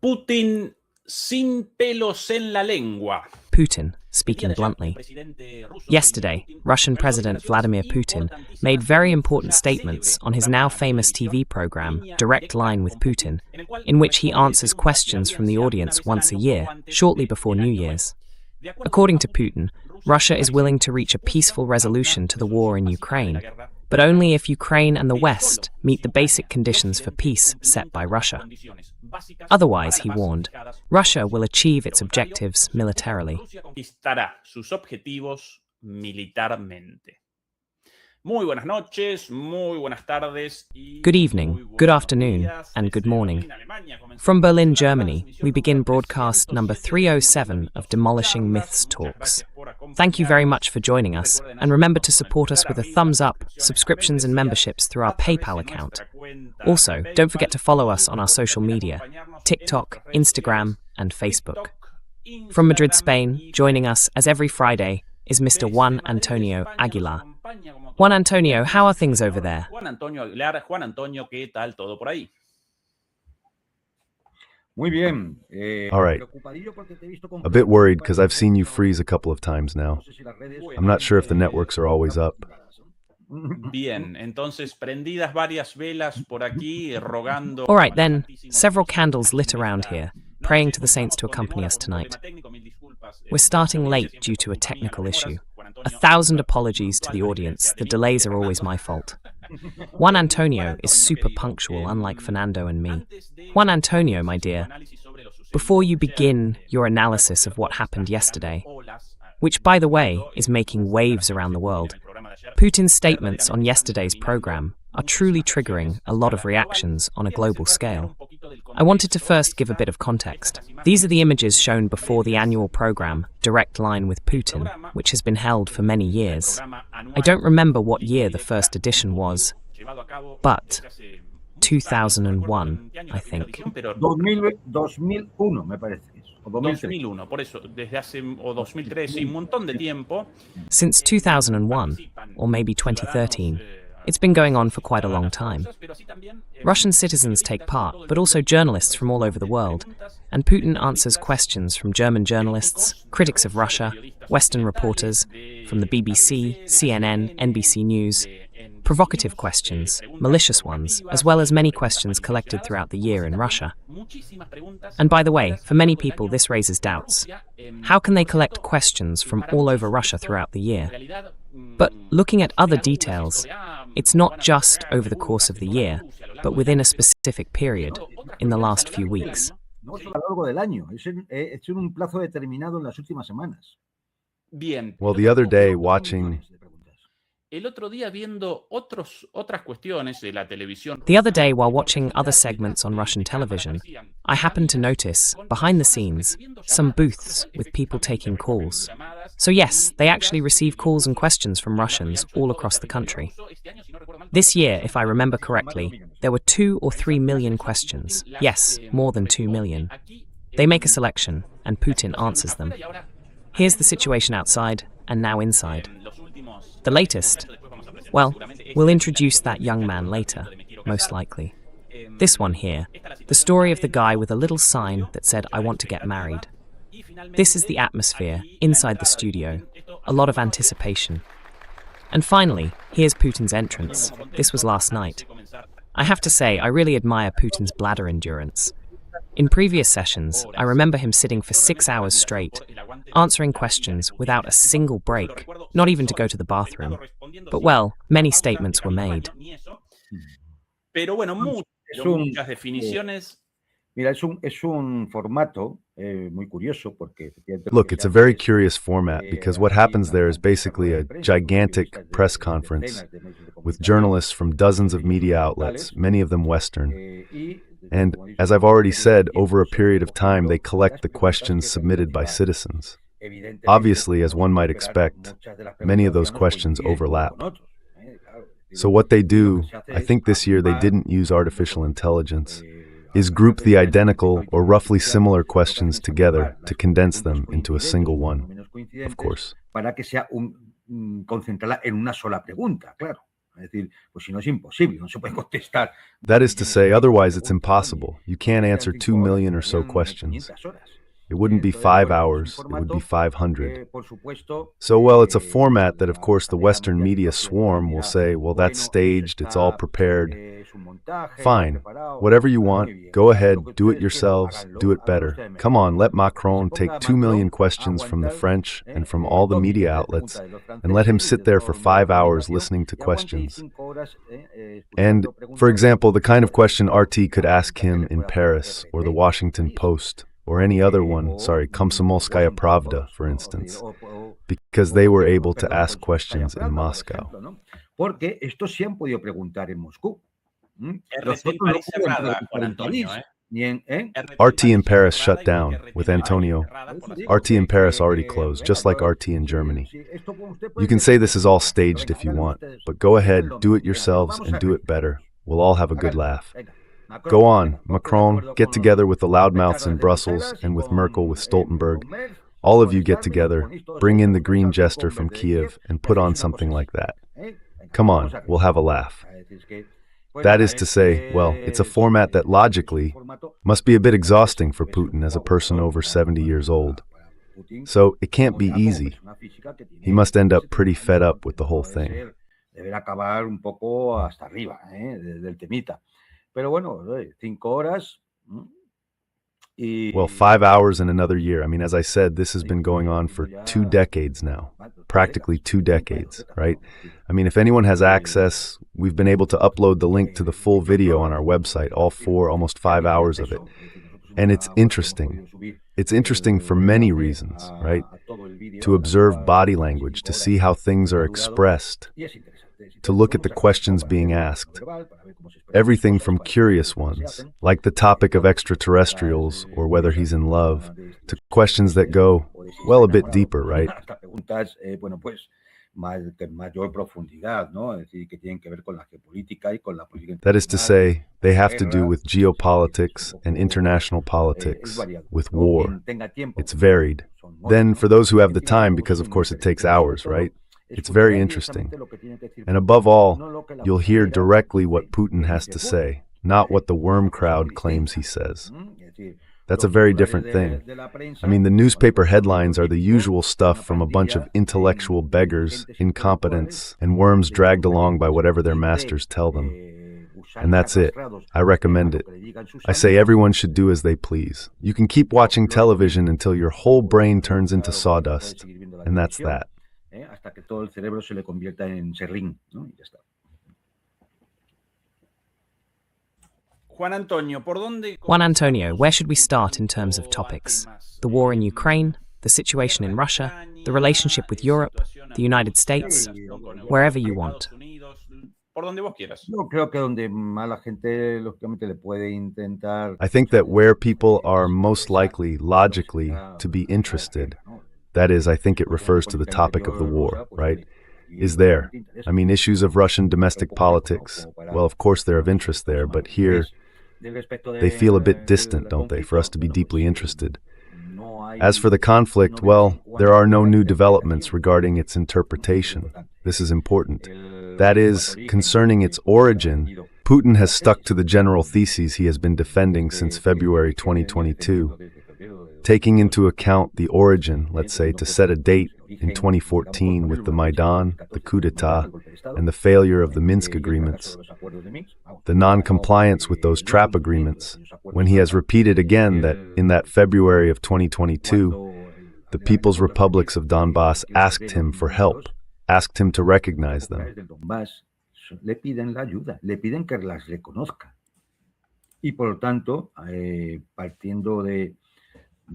Putin sin pelos en la lengua. Putin, speaking bluntly. Yesterday, Russian President Vladimir Putin made very important statements on his now famous TV program, Direct Line with Putin, in which he answers questions from the audience once a year, shortly before New Year's. According to Putin, Russia is willing to reach a peaceful resolution to the war in Ukraine, but only if Ukraine and the West meet the basic conditions for peace set by Russia. Otherwise, he warned, Russia will achieve its objectives militarily. Good evening, good afternoon, and good morning. From Berlin, Germany, we begin broadcast number 307 of Demolishing Myths Talks. Thank you very much for joining us, and remember to support us with a thumbs up, subscriptions and memberships through our PayPal account. Also, don't forget to follow us on our social media, TikTok, Instagram, and Facebook. From Madrid, Spain, joining us, as every Friday, is Mr. Juan Antonio Aguilar. Juan Antonio, how are things over there? Juan Antonio Aguilar, Juan Antonio, ¿qué tal todo por ahí? Muy bien. All right. A bit worried because I've seen you freeze a couple of times now. I'm not sure if the networks are always up. Bien, entonces prendidas varias velas por aquí, rogando. All right then, several candles lit around here, praying to the saints to accompany us tonight. We're starting late due to a technical issue. 1,000 apologies to the audience, the delays are always my fault. Juan Antonio is super punctual, unlike Fernando and me. Juan Antonio, my dear, before you begin your analysis of what happened yesterday, which, by the way, is making waves around the world, Putin's statements on yesterday's program are truly triggering a lot of reactions on a global scale. I wanted to first give a bit of context. These are the images shown before the annual program, Direct Line with Putin, which has been held for many years. I don't remember what year the first edition was, but 2001, I think. 2001, me parece. 2001, por eso, desde hace, o 2003, sí, un montón de tiempo. Since 2001, or maybe 2013, it's been going on for quite a long time. Russian citizens take part, but also journalists from all over the world, and Putin answers questions from German journalists, critics of Russia, Western reporters, from the BBC, CNN, NBC News, provocative questions, malicious ones, as well as many questions collected throughout the year in Russia. And by the way, for many people this raises doubts. How can they collect questions from all over Russia throughout the year? But looking at other details, it's not just over the course of the year, but within a specific period, in the last few weeks. Well, the other day watching... The other day, while watching other segments on Russian television, I happened to notice, behind the scenes, some booths with people taking calls. So yes, they actually receive calls and questions from Russians all across the country. This year, if I remember correctly, there were 2 or 3 million questions. Yes, more than 2 million. They make a selection, and Putin answers them. Here's the situation outside, and now inside. The latest? Well, we'll introduce that young man later, most likely. This one here, the story of the guy with a little sign that said, "I want to get married." This is the atmosphere inside the studio, a lot of anticipation. And finally, here's Putin's entrance. This was last night. I have to say, I really admire Putin's bladder endurance. In previous sessions, I remember him sitting for 6 hours straight, answering questions without a single break, not even to go to the bathroom. But well, many statements were made. Look, it's a very curious format because what happens there is basically a gigantic press conference with journalists from dozens of media outlets, many of them Western. And, as I've already said, over a period of time, they collect the questions submitted by citizens. Obviously, as one might expect, many of those questions overlap. So what they do, I think this year they didn't use artificial intelligence, is group the identical or roughly similar questions together to condense them into a single one, of course. That is to say, otherwise it's impossible. You can't answer 2 million or so questions. It wouldn't be 5 hours, it would be 500. So, well, it's a format that, of course, the Western media swarm will say, well, that's staged, it's all prepared. Fine. Whatever you want, go ahead, do it yourselves, do it better. Come on, let Macron take 2 million questions from the French and from all the media outlets, and let him sit there for 5 hours listening to questions. And, for example, the kind of question RT could ask him in Paris, or the Washington Post, or any other one, Komsomolskaya Pravda, for instance, because they were able to ask questions in Moscow. RT in Paris shut down, with Antonio. RT in Paris already closed, just like RT in Germany. You can say this is all staged if you want, but go ahead, do it yourselves, and do it better. We'll all have a good laugh. Go on, Macron, get together with the loudmouths in Brussels and with Merkel, with Stoltenberg. All of you get together, bring in the green jester from Kiev, and put on something like that. Come on, we'll have a laugh. That is to say, well, it's a format that logically must be a bit exhausting for Putin as a person over 70 years old. So it can't be easy. He must end up pretty fed up with the whole thing. Well, 5 hours in another year. I mean, as I said, this has been going on for 2 decades now, practically 2 decades, right? I mean, if anyone has access, we've been able to upload the link to the full video on our website, all 4, almost 5 hours of it. And it's interesting. It's interesting for many reasons, right? To observe body language, to see how things are expressed, to look at the questions being asked. Everything from curious ones, like the topic of extraterrestrials or whether he's in love, to questions that go, well, a bit deeper, right? That is to say, they have to do with geopolitics and international politics, with war. It's varied. Then, for those who have the time, because of course it takes hours, right? It's very interesting. And above all, you'll hear directly what Putin has to say, not what the worm crowd claims he says. That's a very different thing. I mean, the newspaper headlines are the usual stuff from a bunch of intellectual beggars, incompetents, and worms dragged along by whatever their masters tell them. And that's it. I recommend it. I say everyone should do as they please. You can keep watching television until your whole brain turns into sawdust, and that's that. Juan Antonio, where should we start in terms of topics? The war in Ukraine, the situation in Russia, the relationship with Europe, the United States, wherever you want. I think that where people are most likely, logically, to be interested, that is, I think it refers to the topic of the war, right? Is there. I mean, issues of Russian domestic politics, well, of course they're of interest there, but here, they feel a bit distant, don't they, for us to be deeply interested. As for the conflict, well, there are no new developments regarding its interpretation. This is important. That is, concerning its origin, Putin has stuck to the general theses he has been defending since February 2022. Taking into account the origin, let's say, to set a date in 2014 with the Maidan, the coup d'etat, and the failure of the Minsk agreements, the non-compliance with those trap agreements, when he has repeated again that in that February of 2022, the People's Republics of Donbass asked him for help, asked him to recognize them.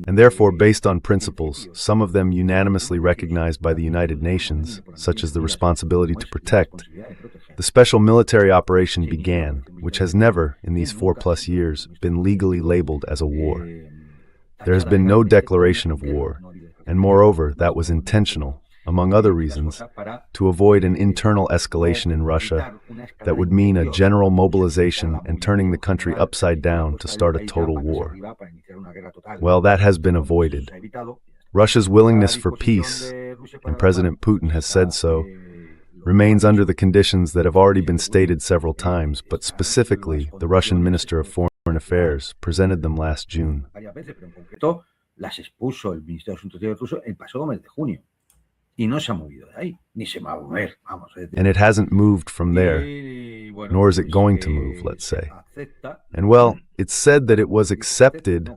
And therefore, based on principles, some of them unanimously recognized by the United Nations, such as the responsibility to protect, the special military operation began, which has never, in these 4+ years, been legally labeled as a war. There has been no declaration of war, and moreover, that was intentional, among other reasons, to avoid an internal escalation in Russia that would mean a general mobilization and turning the country upside down to start a total war. Well, that has been avoided. Russia's willingness for peace, and President Putin has said so, remains under the conditions that have already been stated several times, but specifically, the Russian Minister of Foreign Affairs presented them last June. Las expuso el Ministerio de Asuntos Exteriores ruso el pasado mes de junio. Y no se ha movido de ahí, ni se va a mover, vamos. And it hasn't moved from there, nor is it going to move, let's say. And well, it's said that it was accepted.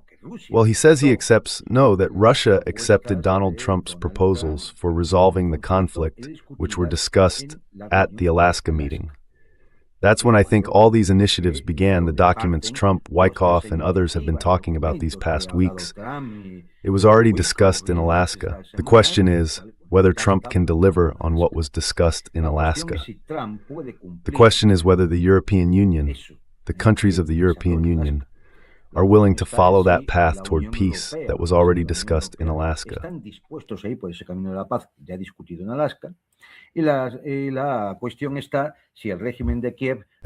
Well, he says he accepts, no, that Russia accepted Donald Trump's proposals for resolving the conflict, which were discussed at the Alaska meeting. That's when I think all these initiatives began, the documents Trump, Wyckoff, and others have been talking about these past weeks. It was already discussed in Alaska. The question is whether Trump can deliver on what was discussed in Alaska. The question is whether the European Union, the countries of the European Union, are willing to follow that path toward peace that was already discussed in Alaska. And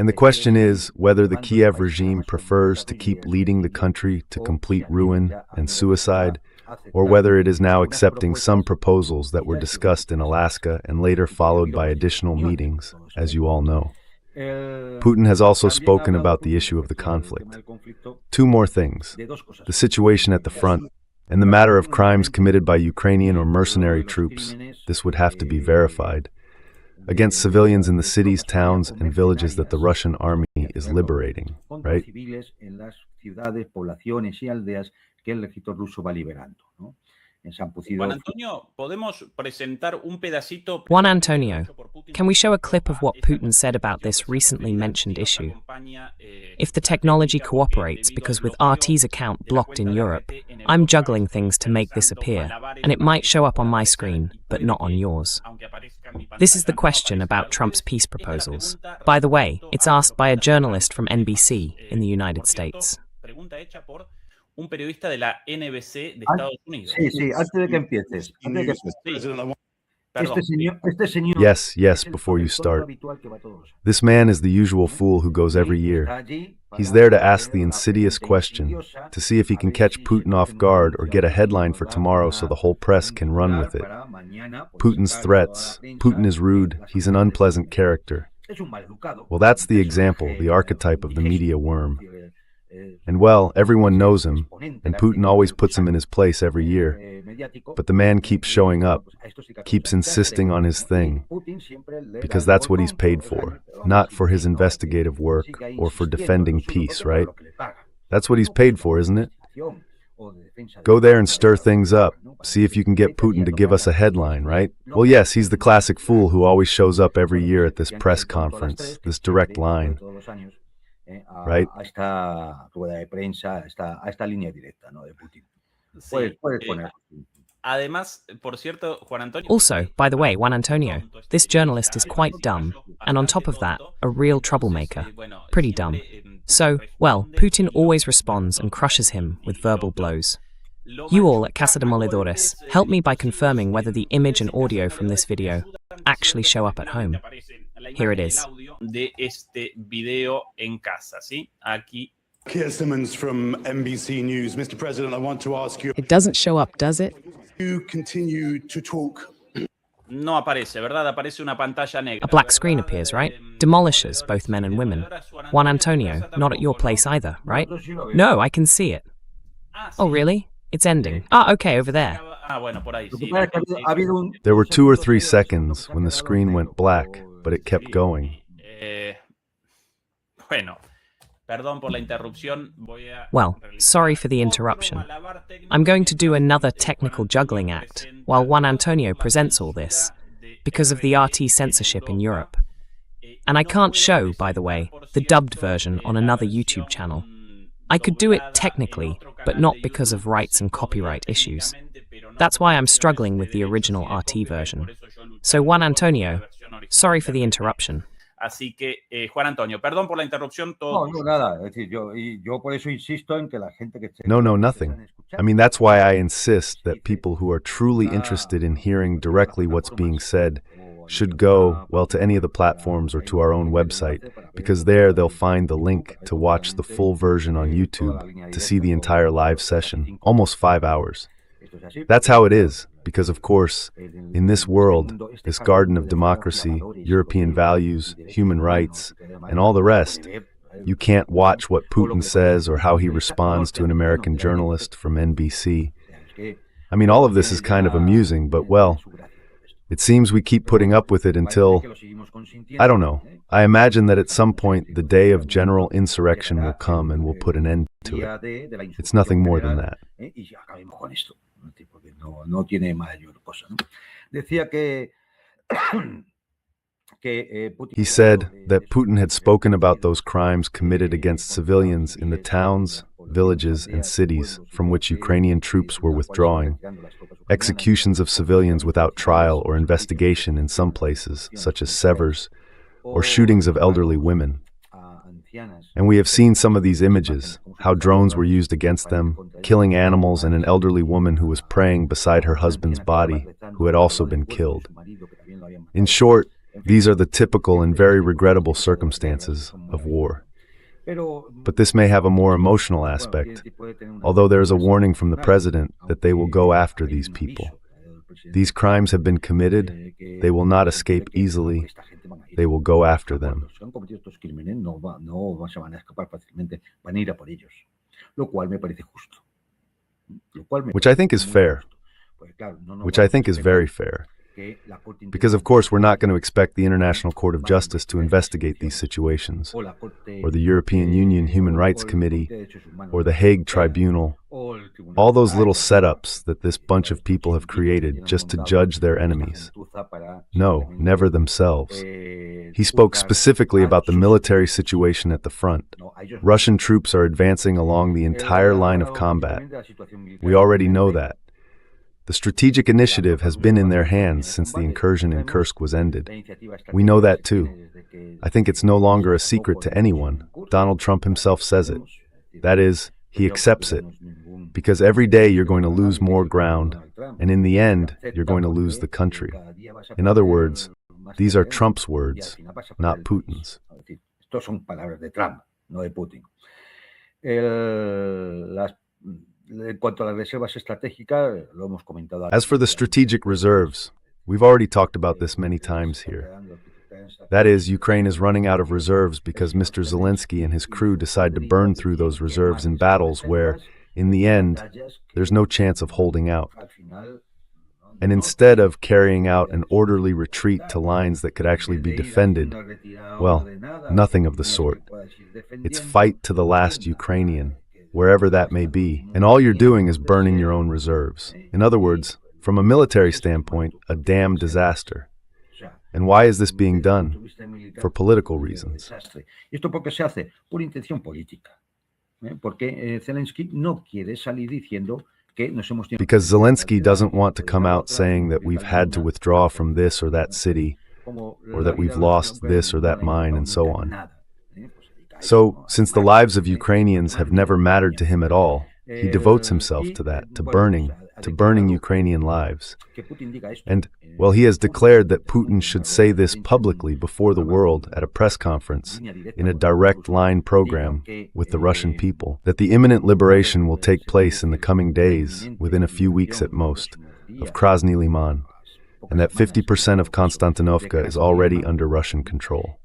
the question is whether the Kiev regime prefers to keep leading the country to complete ruin and suicide, or whether it is now accepting some proposals that were discussed in Alaska and later followed by additional meetings, as you all know. Putin has also spoken about the issue of the conflict. Two more things: the situation at the front and the matter of crimes committed by Ukrainian or mercenary troops. This would have to be verified against civilians in the cities, towns, and villages that the Russian army is liberating, right? Juan Antonio, ¿podemos presentar un pedacito? Juan Antonio, can we show a clip of what Putin said about this recently mentioned issue? If the technology cooperates, because with RT's account blocked in Europe, I'm juggling things to make this appear, and it might show up on my screen, but not on yours. This is the question about Trump's peace proposals. By the way, it's asked by a journalist from NBC in the United States. Un periodista de la NBC de Estados Unidos. Sí, antes de que empieces. Yes, before you start. This man is the usual fool who goes every year. He's there to ask the insidious question, to see if he can catch Putin off guard or get a headline for tomorrow so the whole press can run with it. Putin's threats. Putin is rude. He's an unpleasant character. Well, that's the example, the archetype of the media worm. And well, everyone knows him, and Putin always puts him in his place every year. But the man keeps showing up, keeps insisting on his thing, because that's what he's paid for, not for his investigative work or for defending peace, right? That's what he's paid for, isn't it? Go there and stir things up, see if you can get Putin to give us a headline, right? Well, yes, he's the classic fool who always shows up every year at this press conference, this direct line. Right? Also, by the way, Juan Antonio, this journalist is quite dumb, and on top of that, a real troublemaker. Pretty dumb. So, well, Putin always responds and crushes him with verbal blows. You all at Casa Demoledores, help me by confirming whether the image and audio from this video actually show up at home. Here it is. De este video en casa, ¿sí? Aquí. Keir Simmons from NBC News. Mr. President, I want to ask you. It doesn't show up, does it? You continue to talk. No aparece, ¿verdad? Aparece una pantalla negra. A black screen appears, right? Demolishes both men and women. Juan Antonio, not at your place either, right? No, I can see it. Oh, really? It's ending. Okay, over there. There were 2 or 3 seconds when the screen went black, but it kept going. Well, sorry for the interruption. I'm going to do another technical juggling act while Juan Antonio presents all this, because of the RT censorship in Europe. And I can't show, by the way, the dubbed version on another YouTube channel. I could do it technically, but not because of rights and copyright issues. That's why I'm struggling with the original RT version. So Juan Antonio, sorry for the interruption. Así que, Juan Antonio, perdón por la interrupción. No, nada. Es decir, yo por eso insisto en que la gente que No, nothing. I mean, that's why I insist that people who are truly interested in hearing directly what's being said should go, well, to any of the platforms or to our own website, because there they'll find the link to watch the full version on YouTube, to see the entire live session, almost 5 hours. That's how it is. because, of course, in this world, this garden of democracy, European values, human rights, and all the rest, you can't watch what Putin says or how he responds to an American journalist from NBC. I mean, all of this is kind of amusing, but, well, it seems we keep putting up with it until, I don't know. I imagine that at some point the day of general insurrection will come and we'll put an end to it. It's nothing more than that. He said that Putin had spoken about those crimes committed against civilians in the towns, villages, and cities from which Ukrainian troops were withdrawing, executions of civilians without trial or investigation in some places, such as Severs, or shootings of elderly women. And we have seen some of these images, how drones were used against them, killing animals and an elderly woman who was praying beside her husband's body, who had also been killed. In short, these are the typical and very regrettable circumstances of war. But this may have a more emotional aspect, although there is a warning from the president that they will go after these people. These crimes have been committed, they will not escape easily, they will go after them. Which I think is fair. Which I think is very fair. Because, of course, we're not going to expect the International Court of Justice to investigate these situations, or the European Union Human Rights Committee, or the Hague Tribunal, all those little setups that this bunch of people have created just to judge their enemies. No, never themselves. He spoke specifically about the military situation at the front. Russian troops are advancing along the entire line of combat. We already know that. The strategic initiative has been in their hands since the incursion in Kursk was ended. We know that too. I think it's no longer a secret to anyone. Donald Trump himself says it. That is, he accepts it. Because every day you're going to lose more ground, and in the end, you're going to lose the country. In other words, these are Trump's words, not Putin's. As for the strategic reserves, we've already talked about this many times here. That is, Ukraine is running out of reserves because Mr. Zelensky and his crew decide to burn through those reserves in battles where, in the end, there's no chance of holding out. And instead of carrying out an orderly retreat to lines that could actually be defended, well, nothing of the sort. It's fight to the last Ukrainian, wherever that may be, and all you're doing is burning your own reserves. In other words, from a military standpoint, a damn disaster. And why is this being done? For political reasons. Because Zelensky doesn't want to come out saying that we've had to withdraw from this or that city, or that we've lost this or that mine, and so on. So, since the lives of Ukrainians have never mattered to him at all, he devotes himself to that, to burning Ukrainian lives. And, well, he has declared that Putin should say this publicly before the world at a press conference, in a direct line program with the Russian people, that the imminent liberation will take place in the coming days, within a few weeks at most, of Krasny Liman, and that 50% of Konstantinovka is already under Russian control.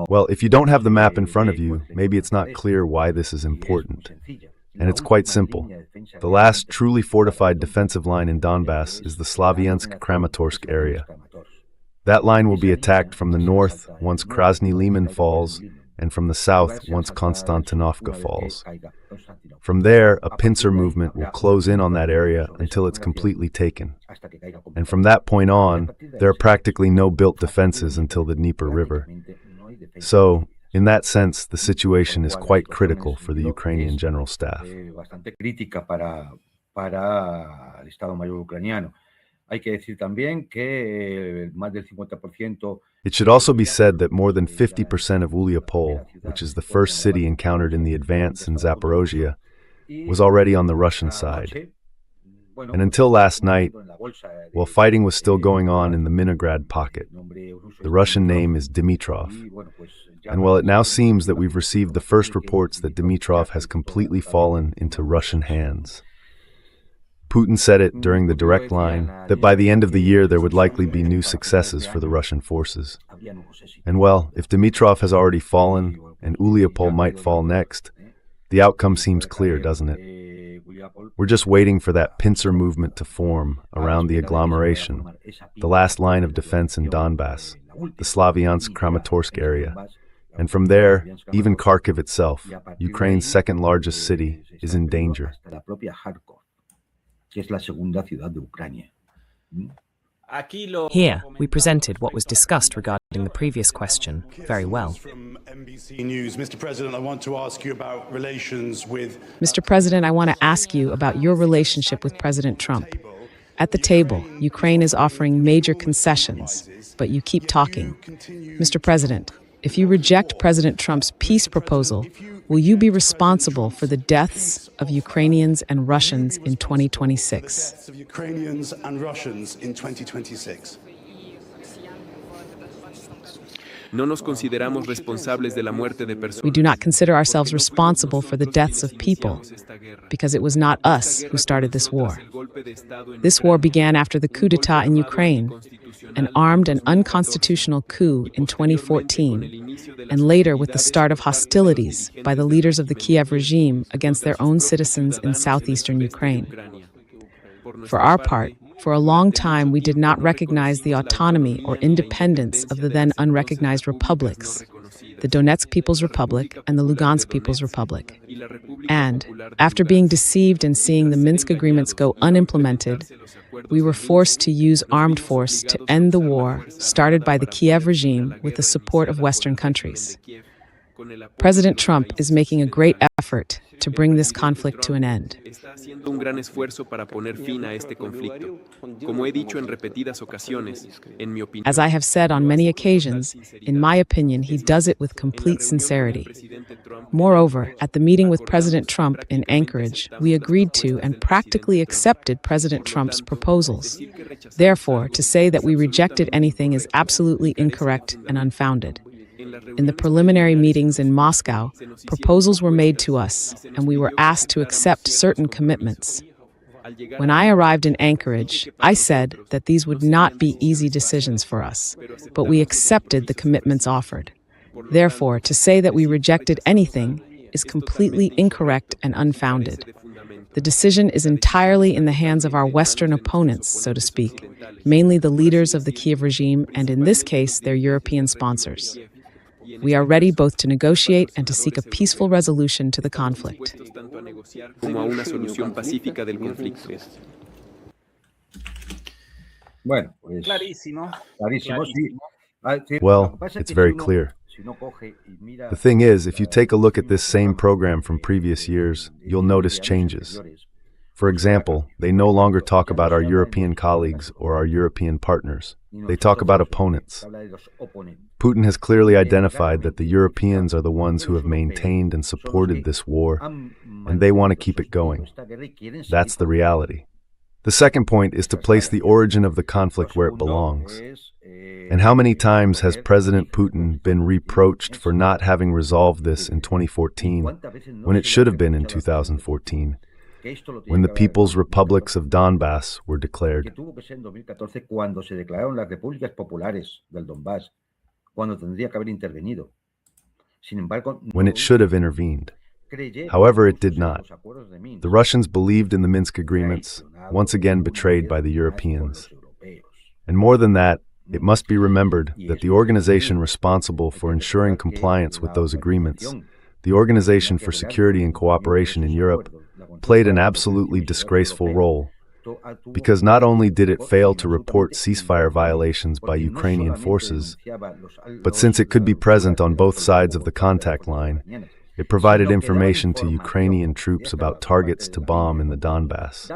Well, if you don't have the map in front of you, maybe it's not clear why this is important. And it's quite simple. The last truly fortified defensive line in Donbass is the Slavyansk-Kramatorsk area. That line will be attacked from the north once Krasny Liman falls, and from the south once Konstantinovka falls. From there, a pincer movement will close in on that area until it's completely taken. And from that point on, there are practically no built defenses until the Dnieper River. So, in that sense, the situation is quite critical for the Ukrainian General Staff. It should also be said that more than 50% of Uliapol, which is the first city encountered in the advance in Zaporozhye, was already on the Russian side. And until last night, while fighting was still going on in the Minograd pocket, the Russian name is Dimitrov. And while it now seems that we've received the first reports that Dimitrov has completely fallen into Russian hands, Putin said it during the direct line that by the end of the year there would likely be new successes for the Russian forces. And well, if Dimitrov has already fallen and Uliapol might fall next, the outcome seems clear, doesn't it? We're just waiting for that pincer movement to form around the agglomeration, the last line of defense in Donbass, the Slavyansk-Kramatorsk area. And from there, even Kharkiv itself, Ukraine's second largest city, is in danger. Here, we presented what was discussed regarding the previous question very well. From NBC News, Mr. President, I want to ask you about relations with... Mr. President, I want to ask you about your relationship with President Trump. At the table, Ukraine is offering major concessions, but you keep talking. Mr. President, if you reject President Trump's peace proposal, will you be responsible for the deaths of Ukrainians and Russians in 2026? Of Ukrainians and Russians in 2026. No nos consideramos responsables de la muerte de personas. We do not consider ourselves responsible for the deaths of people, because it was not us who started this war. This war began after the coup d'etat in Ukraine, an armed and unconstitutional coup in 2014, and later with the start of hostilities by the leaders of the Kiev regime against their own citizens in southeastern Ukraine. For our part, for a long time we did not recognize the autonomy or independence of the then unrecognized republics, the Donetsk People's Republic and the Lugansk People's Republic. And, after being deceived and seeing the Minsk agreements go unimplemented, we were forced to use armed force to end the war started by the Kiev regime with the support of Western countries. President Trump is making a great effort to bring this conflict to an end. Está haciendo un gran esfuerzo para poner fin a este conflicto. Como he dicho en repetidas ocasiones, en mi opinión, As I have said on many occasions, in my opinion, he does it with complete sincerity. Moreover, at the meeting with President Trump in Anchorage, we agreed to and practically accepted President Trump's proposals. Therefore, to say that we rejected anything is absolutely incorrect and unfounded. In the preliminary meetings in Moscow, proposals were made to us, and we were asked to accept certain commitments. When I arrived in Anchorage, I said that these would not be easy decisions for us, but we accepted the commitments offered. Therefore, to say that we rejected anything is completely incorrect and unfounded. The decision is entirely in the hands of our Western opponents, so to speak, mainly the leaders of the Kiev regime and, in this case, their European sponsors. We are ready both to negotiate and to seek a peaceful resolution to the conflict. como a una solución pacífica del conflicto. Bueno, pues, Clarísimo. clarísimo, sí. Well, it's very clear. The thing is, if you take a look at this same program from previous years, you'll notice changes. For example, they no longer talk about our European colleagues or our European partners. They talk about opponents. Putin has clearly identified that the Europeans are the ones who have maintained and supported this war, and they want to keep it going. That's the reality. The second point is to place the origin of the conflict where it belongs. And how many times has President Putin been reproached for not having resolved this in 2014, when it should have been in 2014, when the People's Republics of Donbass were declared? When it should have intervened. However, it did not. The Russians believed in the Minsk agreements, once again betrayed by the Europeans. And more than that, it must be remembered that the organization responsible for ensuring compliance with those agreements, the Organization for Security and Cooperation in Europe, played an absolutely disgraceful role, because not only did it fail to report ceasefire violations by Ukrainian forces, but since it could be present on both sides of the contact line, it provided information to Ukrainian troops about targets to bomb in the Donbass.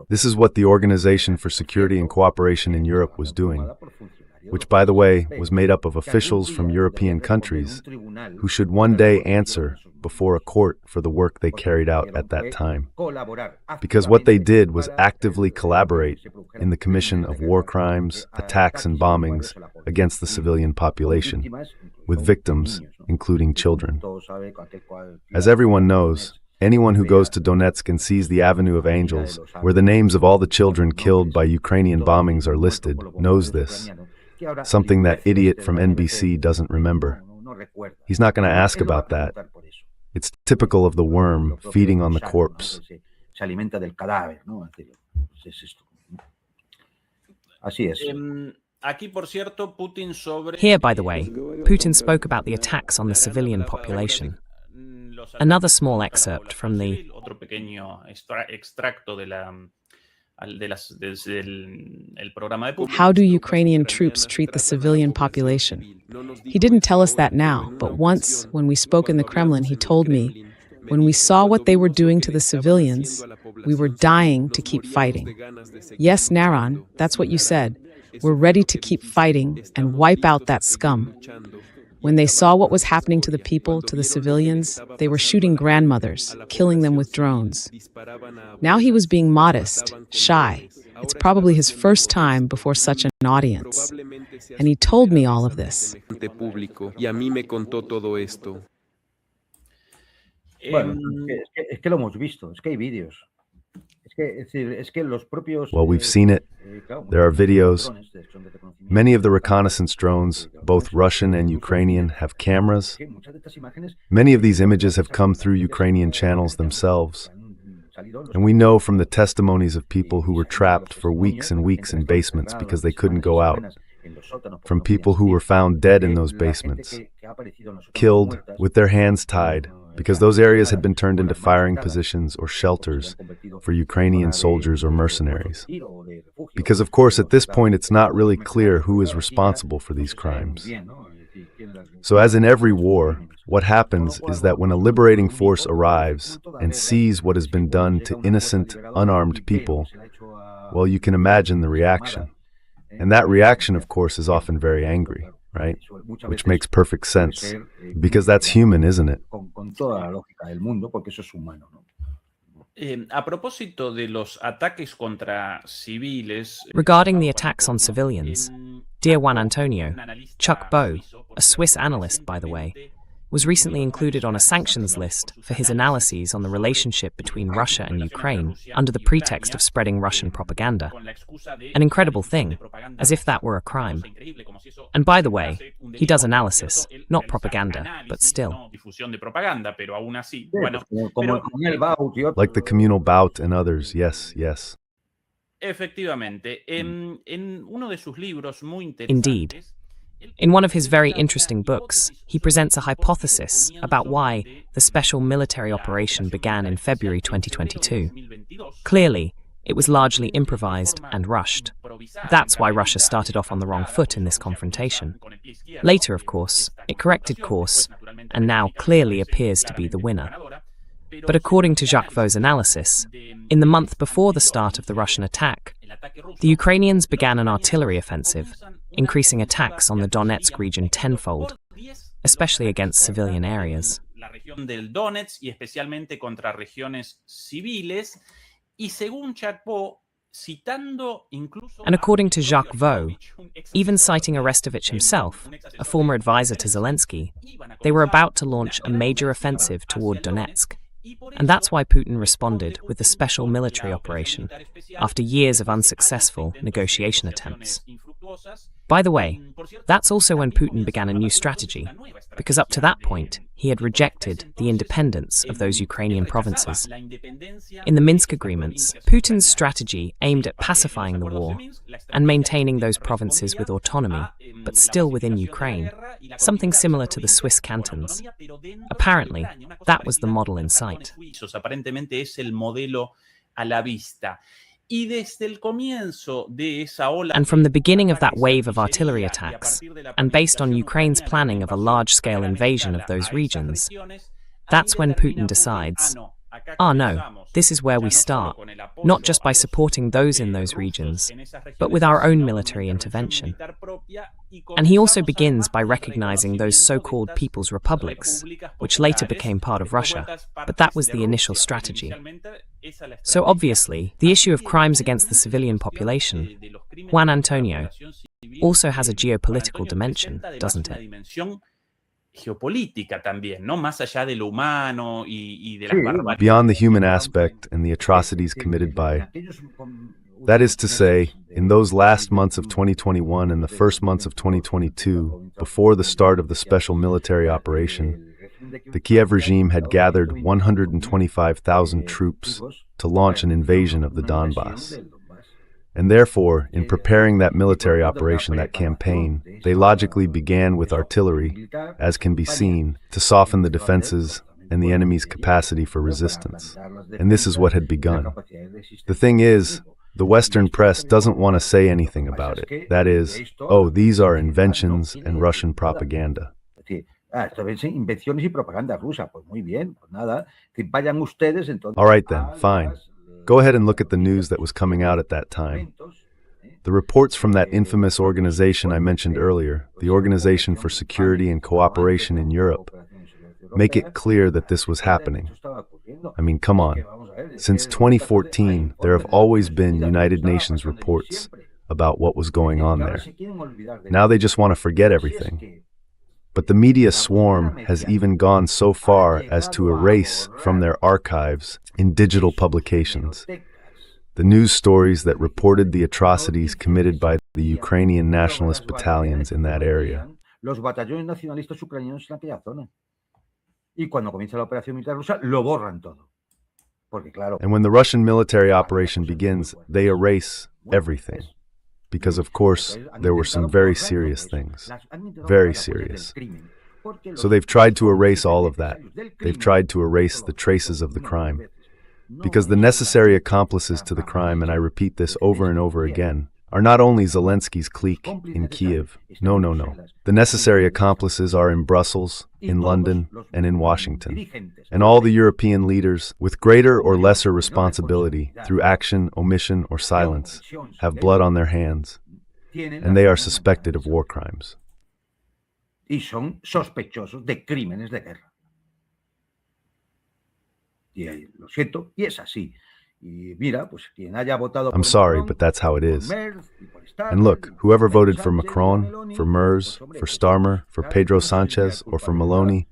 This is what the Organization for Security and Cooperation in Europe was doing. which, by the way, was made up of officials from European countries who should one day answer before a court for the work they carried out at that time. Because what they did was actively collaborate in the commission of war crimes, attacks, and bombings against the civilian population, with victims, including children. As everyone knows, anyone who goes to Donetsk and sees the Avenue of Angels, where the names of all the children killed by Ukrainian bombings are listed, knows this. Something that idiot from NBC doesn't remember. He's not going to ask about that. It's typical of the worm feeding on the corpse. Here, by the way, Putin spoke about the attacks on the civilian population. Another small excerpt from the How do Ukrainian troops treat the civilian population? He didn't tell us that now, but once, when we spoke in the Kremlin, he told me, when we saw what they were doing to the civilians, we were dying to keep fighting. Yes, Naran, that's what you said. We're ready to keep fighting and wipe out that scum. When they saw what was happening to the people, to the civilians, they were shooting grandmothers, killing them with drones. Now he was being modest, shy. It's probably his first time before such an audience. And he told me all of this. Well, we've seen it. There are videos. Many of the reconnaissance drones, both Russian and Ukrainian, have cameras. Many of these images have come through Ukrainian channels themselves. And we know from the testimonies of people who were trapped for weeks and weeks in basements because they couldn't go out, from people who were found dead in those basements, killed with their hands tied, because those areas had been turned into firing positions or shelters for Ukrainian soldiers or mercenaries. Because, of course, at this point, it's not really clear who is responsible for these crimes. So, as in every war, what happens is that when a liberating force arrives and sees what has been done to innocent, unarmed people, well, you can imagine the reaction. And that reaction, of course, is often very angry. Right? Which makes perfect sense, because that's human, isn't it? Regarding the attacks on civilians, dear Juan Antonio, Chuck Bowe, a Swiss analyst, by the way, was recently included on a sanctions list for his analyses on the relationship between Russia and Ukraine under the pretext of spreading Russian propaganda. An incredible thing, as if that were a crime. And by the way, he does analysis, not propaganda, but still. Like the communal bout and others, yes. Indeed. In one of his very interesting books, he presents a hypothesis about why the special military operation began in February 2022. Clearly, it was largely improvised and rushed. That's why Russia started off on the wrong foot in this confrontation. Later, of course, it corrected course and now clearly appears to be the winner. But according to Jacques Vaux's analysis, in the month before the start of the Russian attack, the Ukrainians began an artillery offensive, increasing attacks on the Donetsk region tenfold, especially against civilian areas. And according to Jacques Vaux, even citing Arestovich himself, a former advisor to Zelensky, they were about to launch a major offensive toward Donetsk. And that's why Putin responded with the special military operation, after years of unsuccessful negotiation attempts. By the way, that's also when Putin began a new strategy, because up to that point, he had rejected the independence of those Ukrainian provinces. In the Minsk agreements, Putin's strategy aimed at pacifying the war and maintaining those provinces with autonomy, but still within Ukraine, something similar to the Swiss cantons. Apparently, that was the model in sight. And from the beginning of that wave of artillery attacks, and based on Ukraine's planning of a large-scale invasion of those regions, that's when Putin decides, Ah, no, this is where we start, not just by supporting those in those regions, but with our own military intervention. And he also begins by recognizing those so-called People's Republics, which later became part of Russia, but that was the initial strategy. So obviously, the issue of crimes against the civilian population, Juan Antonio, also has a geopolitical dimension, doesn't it? Geopolítica también, ¿no? Más allá de lo humano y de las barbaridades. Beyond the human aspect and the atrocities committed by, that is to say, in those last months of 2021 and the first months of 2022, before the start of the special military operation, the Kiev regime had gathered 125,000 troops to launch an invasion of the Donbass. And therefore, in preparing that military operation, that campaign, they logically began with artillery, as can be seen, to soften the defenses and the enemy's capacity for resistance. And this is what had begun. The thing is, the Western press doesn't want to say anything about it. That is, oh, these are inventions and Russian propaganda. Esto es invenciones y propaganda rusa. Pues muy bien, pues nada, que vayan ustedes entonces. All right then, fine. Go ahead and look at the news that was coming out at that time. The reports from that infamous organization I mentioned earlier, the Organization for Security and Cooperation in Europe, make it clear that this was happening. I mean, come on. Since 2014, there have always been United Nations reports about what was going on there. Now they just want to forget everything. But the media swarm has even gone so far as to erase from their archives in digital publications the news stories that reported the atrocities committed by the Ukrainian nationalist battalions in that area. Los batallones nacionalistas ucranianos en aquella zona. Y cuando comienza la operación militar rusa, lo borran todo. Porque claro. And when the Russian military operation begins, they erase everything. Because, of course, there were some very serious things. Very serious. So they've tried to erase all of that. They've tried to erase the traces of the crime. Because the necessary accomplices to the crime, and I repeat this over and over again, are not only Zelensky's clique in Kiev. No, no, no. The necessary accomplices are in Brussels, in London, and in Washington. And all the European leaders, with greater or lesser responsibility, through action, omission, or silence, have blood on their hands, and they are suspected of war crimes. Y son sospechosos de crímenes de guerra. Y lo siento, y es así. I'm sorry, but that's how it is. And look, whoever voted for Macron, for Merz, for Starmer, for Pedro Sanchez, or for Meloni,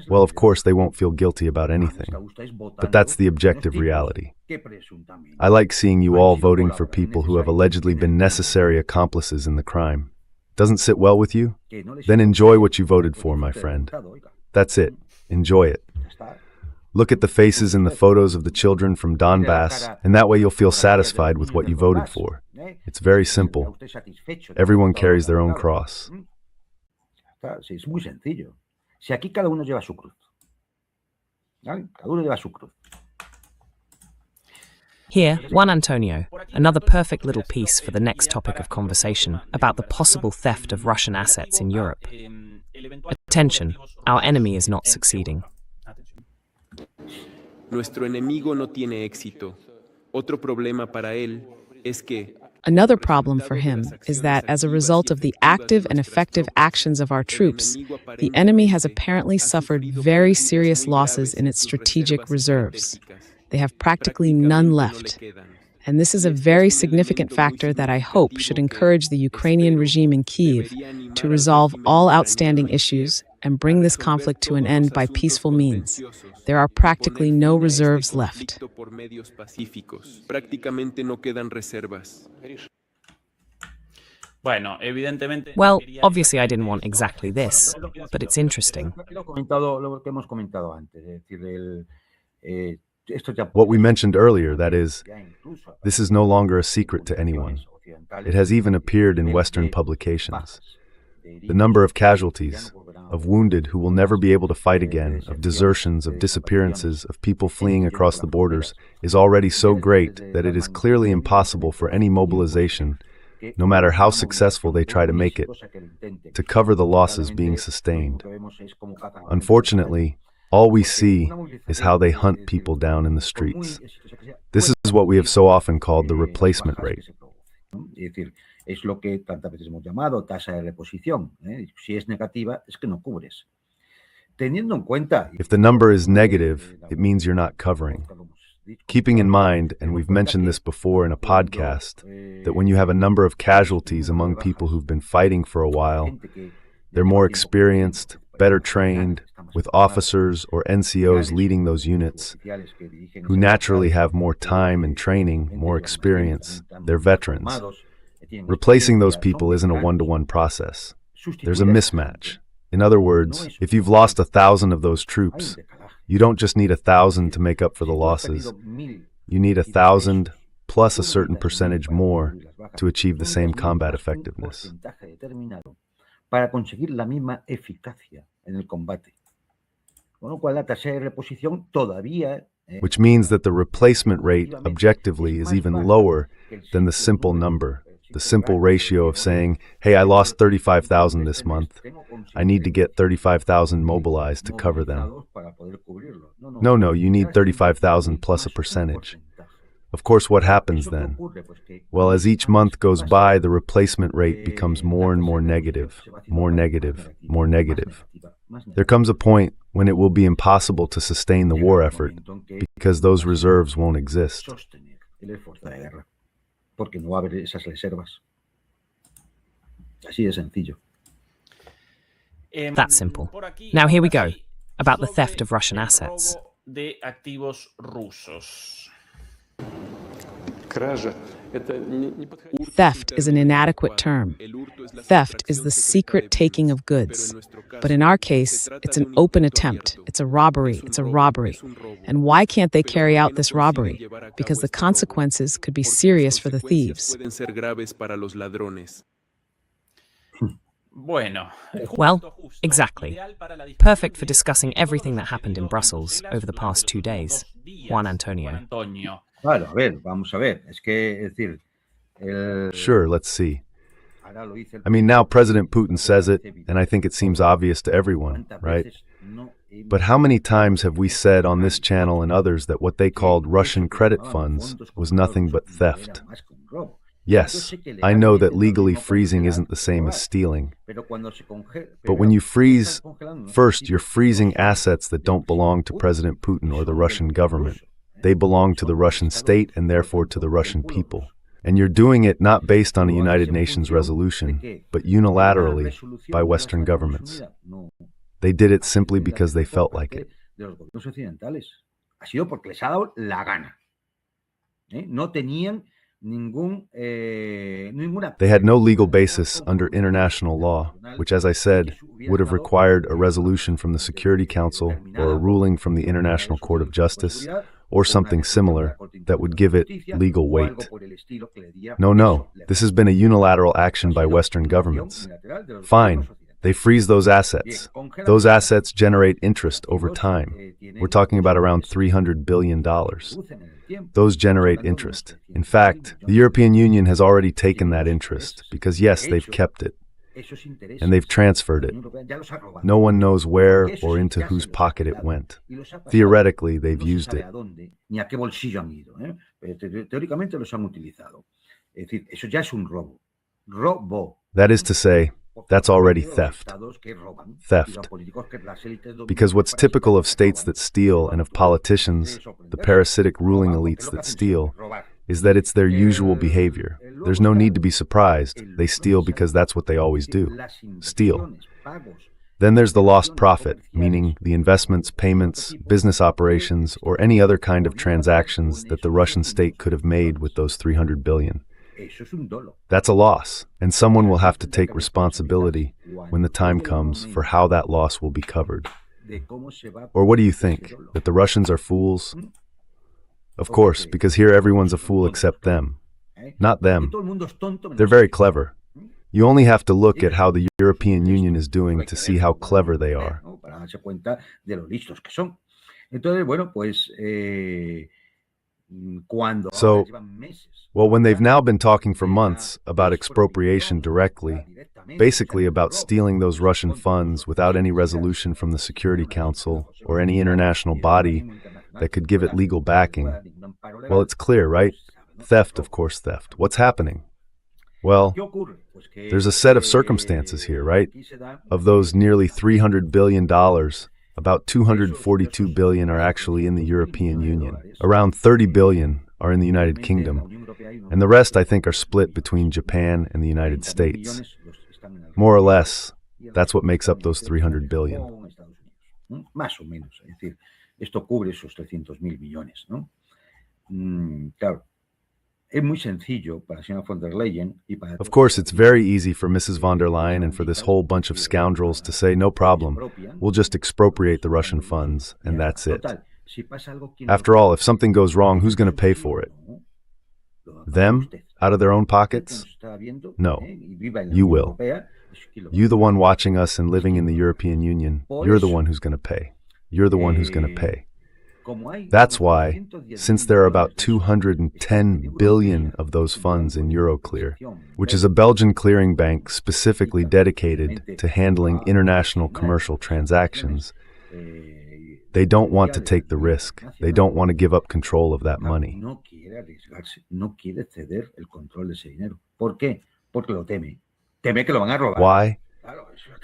well, of course, they won't feel guilty about anything. But that's the objective reality. I like seeing you all voting for people who have allegedly been necessary accomplices in the crime. Doesn't sit well with you? Then enjoy what you voted for, my friend. That's it. Enjoy it. Look at the faces in the photos of the children from Donbass, and that way you'll feel satisfied with what you voted for. It's very simple. Everyone carries their own cross. Es muy sencillo. Si aquí cada uno lleva su cruz. ¿Vale? Cada uno lleva su cruz. Here, Juan Antonio, another perfect little piece for the next topic of conversation about the possible theft of Russian assets in Europe. Attention, our enemy is not succeeding. Nuestro enemigo no tiene éxito. Otro problema para él es que Another problem for him is that, as a result of the active and effective actions of our troops, the enemy has apparently suffered very serious losses in its strategic reserves. They have practically none left. And this is a very significant factor that I hope should encourage the Ukrainian regime in Kyiv to resolve all outstanding issues and bring this conflict to an end by peaceful means. There are practically no reserves left. Well, obviously I didn't want exactly this, but it's interesting. What we mentioned earlier, that is, this is no longer a secret to anyone. It has even appeared in Western publications. The number of casualties, of wounded who will never be able to fight again, of desertions, of disappearances, of people fleeing across the borders, is already so great that it is clearly impossible for any mobilization, no matter how successful they try to make it, to cover the losses being sustained. Unfortunately, All we see is how they hunt people down in the streets. This is what we have so often called the replacement rate. Es decir, es lo que tantas veces hemos llamado tasa de reposición. Si es negativa, es que no cubres. Teniendo en cuenta. If the number is negative, it means you're not covering. Keeping in mind, and we've mentioned this before in a podcast, that when you have a number of casualties among people who've been fighting for a while, they're more experienced, better trained, with officers or NCOs leading those units, who naturally have more time and training, more experience. They're veterans. Replacing those people isn't a one-to-one process. There's a mismatch. In other words, if you've lost 1,000 of those troops, you don't just need 1,000 to make up for the losses. You need 1,000 plus a certain percentage more to achieve the same combat effectiveness. Para conseguir la misma eficacia en el combate. Con lo cual la tasa de reposición todavía. Which means that the replacement rate objectively is even lower than the simple number, the simple ratio of saying, hey, I lost 35,000 this month. I need to get 35,000 mobilized to cover them. No, you need 35,000 plus a percentage. Of course, what happens then? Well, as each month goes by, the replacement rate becomes more and more negative, more negative, more negative. There comes a point when it will be impossible to sustain the war effort because those reserves won't exist. That's simple. Now here we go, about the theft of Russian assets. Theft is an inadequate term. Theft is the secret taking of goods. But in our case, it's an open attempt. It's a robbery. It's a robbery. And why can't they carry out this robbery? Because the consequences could be serious for the thieves. Well, exactly. Perfect for discussing everything that happened in Brussels over the past 2 days. Juan Antonio. Claro, a ver, vamos a ver. Es que, es decir, Sure, let's see. I mean, now President Putin says it, and I think it seems obvious to everyone, right? But how many times have we said on this channel and others that what they called Russian credit funds was nothing but theft? Yes, I know that legally freezing isn't the same as stealing. But when you freeze, first you're freezing assets that don't belong to President Putin or the Russian government. They belong to the Russian state and therefore to the Russian people. And you're doing it not based on a United Nations resolution, but unilaterally by Western governments. They did it simply because they felt like it. They had no legal basis under international law, which, as I said, would have required a resolution from the Security Council or a ruling from the International Court of Justice, or something similar that would give it legal weight. No, this has been a unilateral action by Western governments. Fine, they freeze those assets. Those assets generate interest over time. We're talking about around $300 billion. Those generate interest. In fact, the European Union has already taken that interest because, yes, they've kept it. And they've transferred it. No one knows where or into whose pocket it went. Theoretically, they've used it. That is to say, that's already theft. Theft. Because what's typical of states that steal and of politicians, the parasitic ruling elites that steal, is that it's their usual behavior. There's no need to be surprised. They steal because that's what they always do. Steal. Then there's the lost profit, meaning the investments, payments, business operations, or any other kind of transactions that the Russian state could have made with those $300 billion. That's a loss, and someone will have to take responsibility when the time comes for how that loss will be covered. Or what do you think? That the Russians are fools? Of course, because here everyone's a fool except them. Not them. They're very clever. You only have to look at how the European Union is doing to see how clever they are. So, well, when they've now been talking for months about expropriation directly, basically about stealing those Russian funds without any resolution from the Security Council or any international body that could give it legal backing. Well, it's clear, right? Theft, of course, theft. What's happening? Well, there's a set of circumstances here, right? Of those nearly $300 billion, about $242 billion are actually in the European Union. Around $30 billion are in the United Kingdom. And the rest, I think, are split between Japan and the United States. More or less, that's what makes up those $300 billion. Más o menos, es decir, esto cubre esos 300.000 millones, ¿no? Claro. Es muy sencillo para la señora von der Leyen y para... Of course, it's very easy for Mrs. von der Leyen and for this whole bunch of scoundrels to say, no problem, we'll just expropriate the Russian funds, and that's it. After all, if something goes wrong, who's going to pay for it? Them? Out of their own pockets? No. You will. You, the one watching us and living in the European Union, you're the one who's going to pay. You're the one who's going to pay. That's why, since there are about 210 billion of those funds in Euroclear, which is a Belgian clearing bank specifically dedicated to handling international commercial transactions, they don't want to take the risk. They don't want to give up control of that money. Why?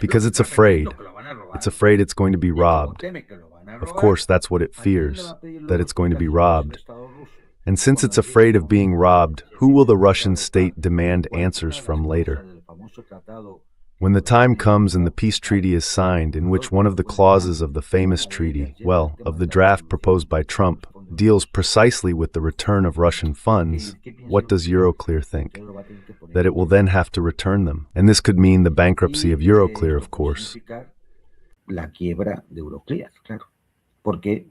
Because it's afraid. It's afraid it's going to be robbed. Of course, that's what it fears, that it's going to be robbed. And since it's afraid of being robbed, who will the Russian state demand answers from later? When the time comes and the peace treaty is signed, in which one of the clauses of the famous treaty, well, of the draft proposed by Trump, deals precisely with the return of Russian funds, what does Euroclear think? That it will then have to return them. And this could mean the bankruptcy of Euroclear, of course. La quiebra de Euroclear, claro. Porque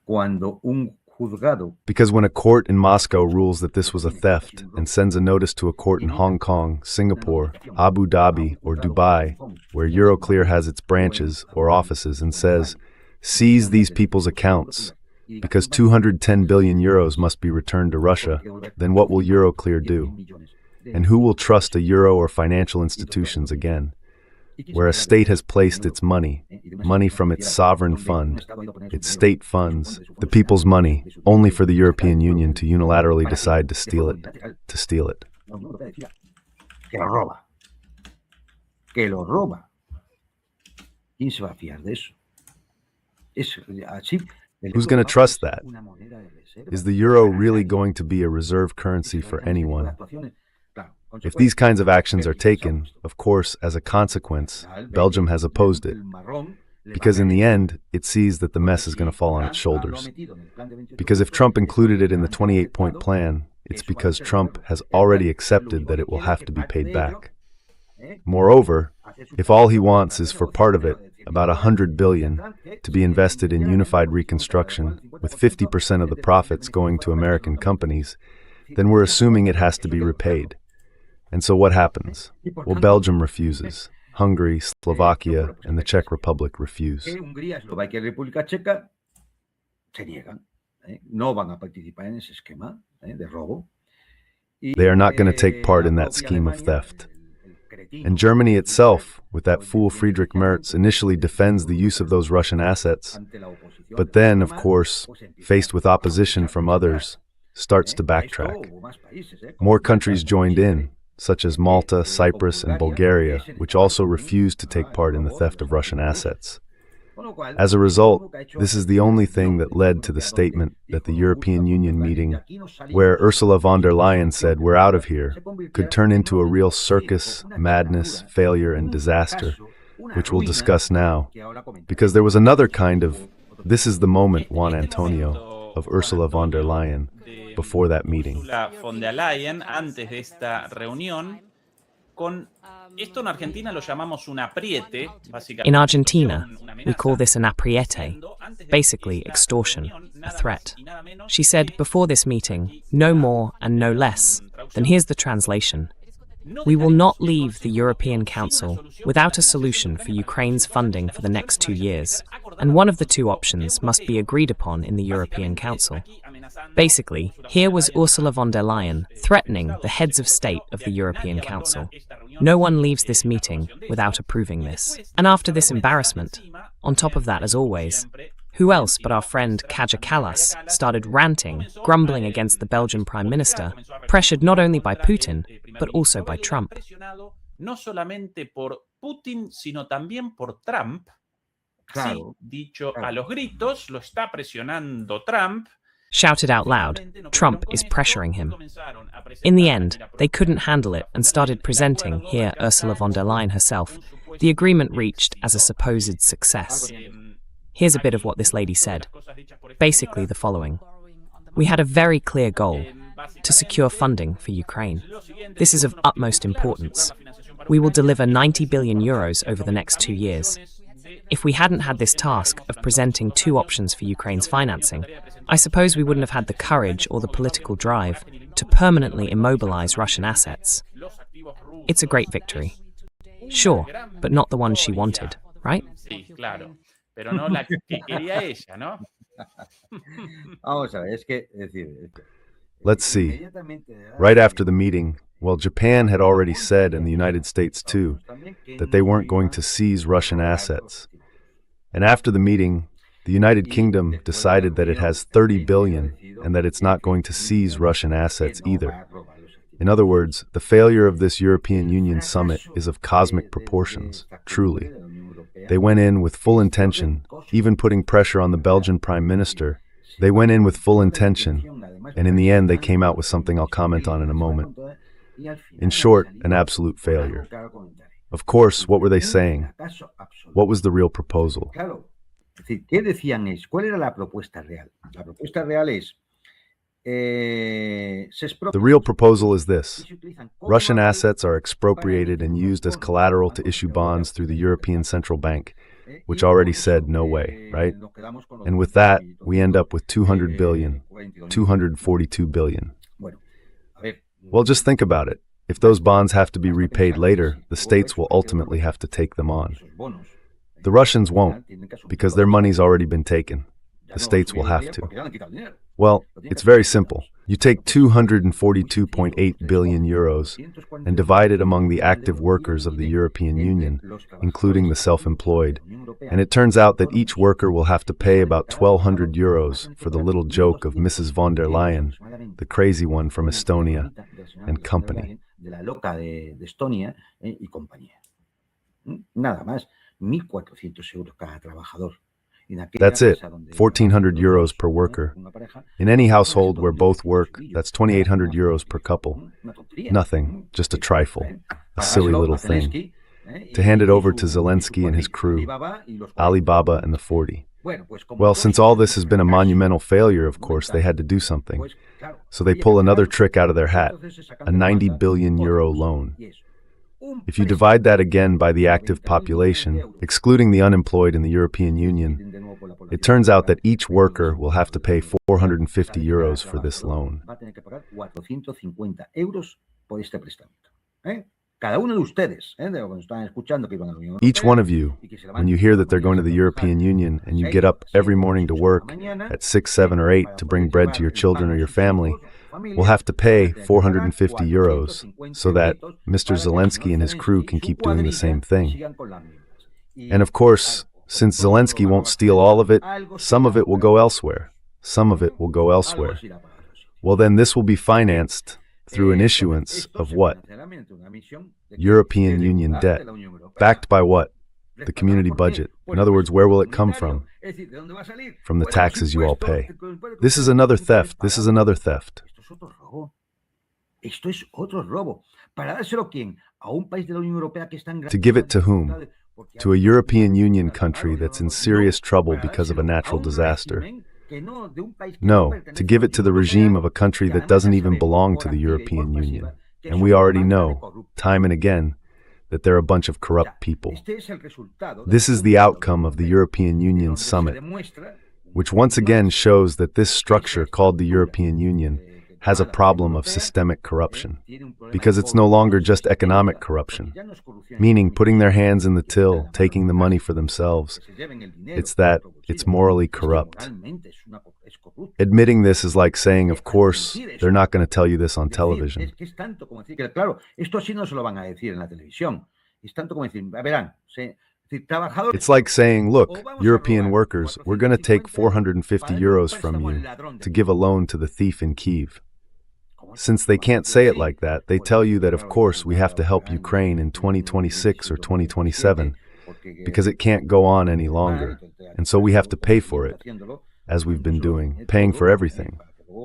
cuando un juzgado... Because when a court in Moscow rules that this was a theft and sends a notice to a court in Hong Kong, Singapore, Abu Dhabi, or Dubai, where Euroclear has its branches or offices, and says, seize these people's accounts, because 210 billion euros must be returned to Russia, then what will Euroclear do? And who will trust a euro or financial institutions again? Where a state has placed its money from its sovereign fund, its state funds, the people's money, only for the European Union to unilaterally decide to steal it. Que lo roba. Que lo roba. ¿Quién se va a fiar de eso? Who's going to trust that? Is the euro really going to be a reserve currency for anyone? If these kinds of actions are taken, of course, as a consequence, Belgium has opposed it, because in the end, it sees that the mess is going to fall on its shoulders. Because if Trump included it in the 28-point plan, it's because Trump has already accepted that it will have to be paid back. Moreover, if all he wants is for part of it, about 100 billion, to be invested in unified reconstruction, with 50% of the profits going to American companies, then we're assuming it has to be repaid. And so what happens? Well, Belgium refuses. Hungary, Slovakia, and the Czech Republic refuse. They are not going to take part in that scheme of theft. And Germany itself, with that fool Friedrich Merz, initially defends the use of those Russian assets, but then, of course, faced with opposition from others, starts to backtrack. More countries joined in, such as Malta, Cyprus, and Bulgaria, which also refused to take part in the theft of Russian assets. As a result, this is the only thing that led to the statement that the European Union meeting, where Ursula von der Leyen said we're out of here, could turn into a real circus, madness, failure, and disaster, which we'll discuss now, because there was another kind of, this is the moment, Juan Antonio, of Ursula von der Leyen, before that meeting. Ursula von der Leyen, antes de esta reunión, con esto en Argentina lo llamamos un apriete, básicamente. In Argentina, we call this an apriete, basically extortion, a threat. She said before this meeting, no more and no less. Then here's the translation. We will not leave the European Council without a solution for Ukraine's funding for the next 2 years, and one of the two options must be agreed upon in the European Council. Basically, here was Ursula von der Leyen threatening the heads of state of the European Council. No one leaves this meeting without approving this. And after this embarrassment, on top of that, as always, who else but our friend Kaja Kallas started ranting, grumbling against the Belgian Prime Minister, pressured not only by Putin, but also by Trump. No solamente por Putin, sino también por Trump. Claro, Sí, dicho claro. a los gritos, lo está presionando Trump. Shouted out loud, Trump is pressuring him. In the end, they couldn't handle it and started presenting, here Ursula von der Leyen herself, the agreement reached as a supposed success. Here's a bit of what this lady said. Basically the following. We had a very clear goal, to secure funding for Ukraine. This is of utmost importance. We will deliver 90 billion euros over the next 2 years. If we hadn't had this task of presenting 2 options for Ukraine's financing, I suppose we wouldn't have had the courage or the political drive to permanently immobilize Russian assets. It's a great victory. Sure, but not the one she wanted, right? Sí, claro. Pero no la que quería ella, ¿no? Vamos a ver, es decir, Let's see. Right after the meeting, well, Japan had already said, and the United States too, that they weren't going to seize Russian assets. And after the meeting, the United Kingdom decided that it has 30 billion and that it's not going to seize Russian assets either. In other words, the failure of this European Union summit is of cosmic proportions, truly. They went in with full intention, even putting pressure on the Belgian Prime Minister. They went in with full intention, and in the end they came out with something I'll comment on in a moment. In short, an absolute failure. Of course, what were they saying? What was the real proposal? Claro, es decir, ¿qué decían ellos? ¿Cuál era la propuesta real? La propuesta real es The real proposal is this. Russian assets are expropriated and used as collateral to issue bonds through the European Central Bank, which already said no way, right? And with that, we end up with 200 billion, 242 billion. Well, just think about it. If those bonds have to be repaid later, the states will ultimately have to take them on. The Russians won't, because their money's already been taken. The states will have to. Well, it's very simple. You take 242.8 billion euros and divide it among the active workers of the European Union, including the self-employed, and it turns out that each worker will have to pay about 1,200 euros for the little joke of Mrs. von der Leyen, the crazy one from Estonia, and company. Nada más, 1.400 euros cada trabajador. That's it, 1,400 euros per worker. In any household where both work, that's 2,800 euros per couple. Nothing, just a trifle, a silly little thing. To hand it over to Zelensky and his crew, Alibaba and the 40. Well, since all this has been a monumental failure, of course, they had to do something. So they pull another trick out of their hat, a 90 billion euro loan. If you divide that again by the active population, excluding the unemployed in the European Union, it turns out that each worker will have to pay 450 euros for this loan. Each one of you, when you hear that they're going to the European Union and you get up every morning to work at 6, 7, or 8 to bring bread to your children or your family, will have to pay 450 euros so that Mr. Zelensky and his crew can keep doing the same thing. And of course, since Zelensky won't steal all of it, some of it will go elsewhere. Some of it will go elsewhere. Well, then this will be financed through an issuance of what? European Union debt. Backed by what? The community budget. In other words, where will it come from? From the taxes you all pay. This is another theft. This is another theft. To give it to whom? To a European Union country that's in serious trouble because of a natural disaster. No, to give it to the regime of a country that doesn't even belong to the European Union. And we already know, time and again, that they're a bunch of corrupt people. This is the outcome of the European Union summit, which once again shows that this structure called the European Union has a problem of systemic corruption, because it's no longer just economic corruption, meaning putting their hands in the till, taking the money for themselves. It's that it's morally corrupt. Admitting this is like saying, of course, they're not going to tell you this on television. It's like saying, look, European workers, we're going to take 450 euros from you to give a loan to the thief in Kyiv. Since they can't say it like that, they tell you that, of course, we have to help Ukraine in 2026 or 2027, because it can't go on any longer, and so we have to pay for it, as we've been doing, paying for everything.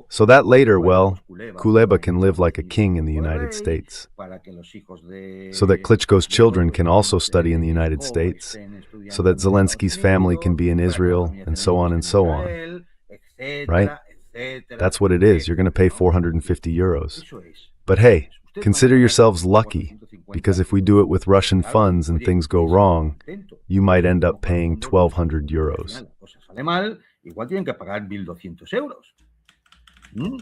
So that later, well, Kuleba can live like a king in the United States. So that Klitschko's children can also study in the United States. So that Zelensky's family can be in Israel, and so on and so on. Right? That's what it is. You're going to pay 450 euros. But hey, consider yourselves lucky, because if we do it with Russian funds and things go wrong, you might end up paying 1,200 euros. You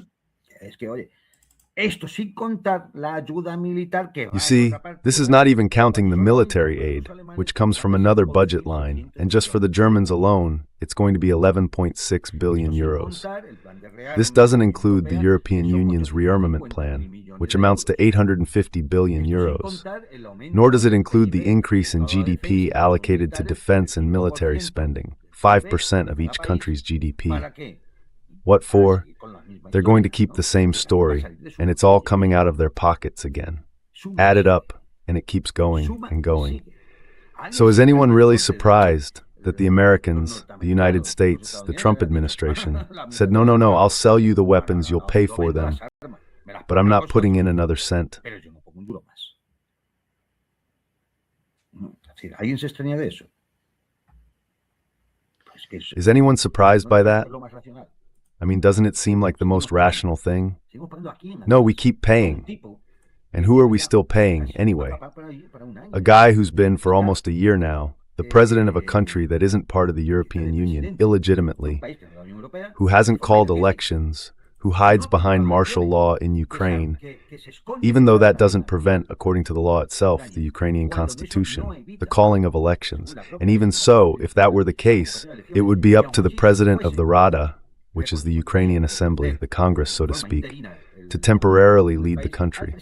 see, this is not even counting the military aid, which comes from another budget line, and just for the Germans alone, it's going to be 11.6 billion euros. This doesn't include the European Union's rearmament plan, which amounts to 850 billion euros, nor does it include the increase in GDP allocated to defense and military spending, 5% of each country's GDP. What for? They're going to keep the same story, and it's all coming out of their pockets again. Add it up, and it keeps going and going. So is anyone really surprised that the Americans, the United States, the Trump administration, said, no, I'll sell you the weapons, you'll pay for them, but I'm not putting in another cent? Is anyone surprised by that? I mean, doesn't it seem like the most rational thing? No, we keep paying. And who are we still paying, anyway? A guy who's been, for almost a year now, the president of a country that isn't part of the European Union, illegitimately, who hasn't called elections, who hides behind martial law in Ukraine, even though that doesn't prevent, according to the law itself, the Ukrainian constitution, the calling of elections. And even so, if that were the case, it would be up to the president of the Rada, which is the Ukrainian assembly, the Congress, so to speak, to temporarily lead the country.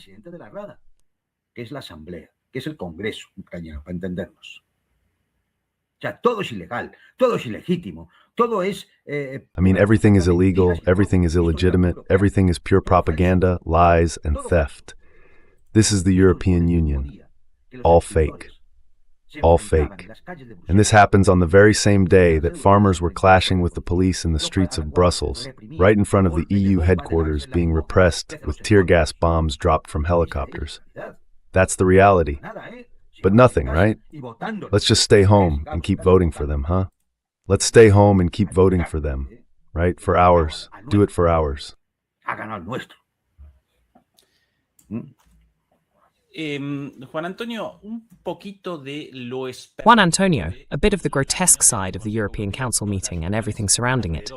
I mean, everything is illegal, everything is illegitimate, everything is pure propaganda, lies, and theft. This is the European Union. All fake. All fake. And this happens on the very same day that farmers were clashing with the police in the streets of Brussels, right in front of the EU headquarters, being repressed with tear gas bombs dropped from helicopters. That's the reality. But nothing, right? Let's just stay home and keep voting for them, huh? Let's stay home and keep voting for them, right? For hours. Do it for hours. Juan Antonio, Juan Antonio, a bit of the grotesque side of the European Council meeting and everything surrounding it.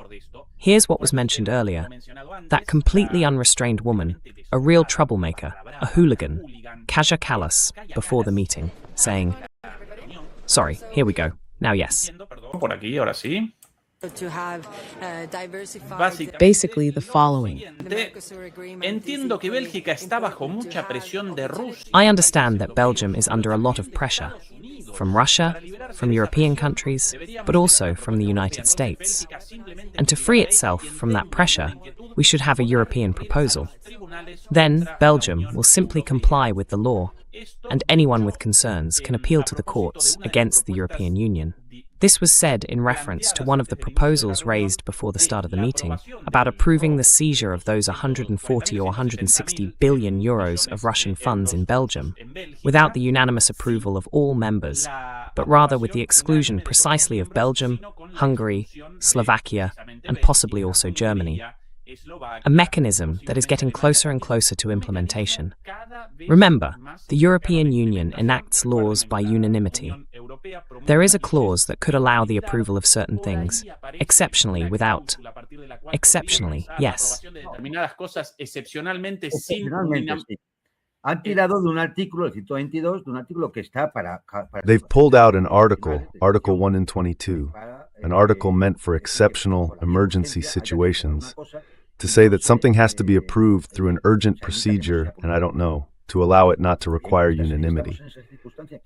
Here's what was mentioned earlier. That completely unrestrained woman, a real troublemaker, a hooligan, Kaja Kallas, before the meeting, saying, sorry, here we go. Now yes. Basically the following. I understand that Belgium is under a lot of pressure, from Russia, from European countries, but also from the United States. And to free itself from that pressure, we should have a European proposal. Then Belgium will simply comply with the law, and anyone with concerns can appeal to the courts against the European Union. This was said in reference to one of the proposals raised before the start of the meeting about approving the seizure of those 140 or 160 billion euros of Russian funds in Belgium, without the unanimous approval of all members, but rather with the exclusion precisely of Belgium, Hungary, Slovakia, and possibly also Germany. A mechanism that is getting closer and closer to implementation. Remember, the European Union enacts laws by unanimity, There is a clause that could allow the approval of certain things, exceptionally without. Exceptionally, yes. Excepcionalmente, sí. Han tirado de un artículo, el 122, de un artículo que está para They've pulled out an article, Article 1 and 22, an article meant for exceptional emergency situations, to say that something has to be approved through an urgent procedure, and I don't know, to allow it not to require unanimity.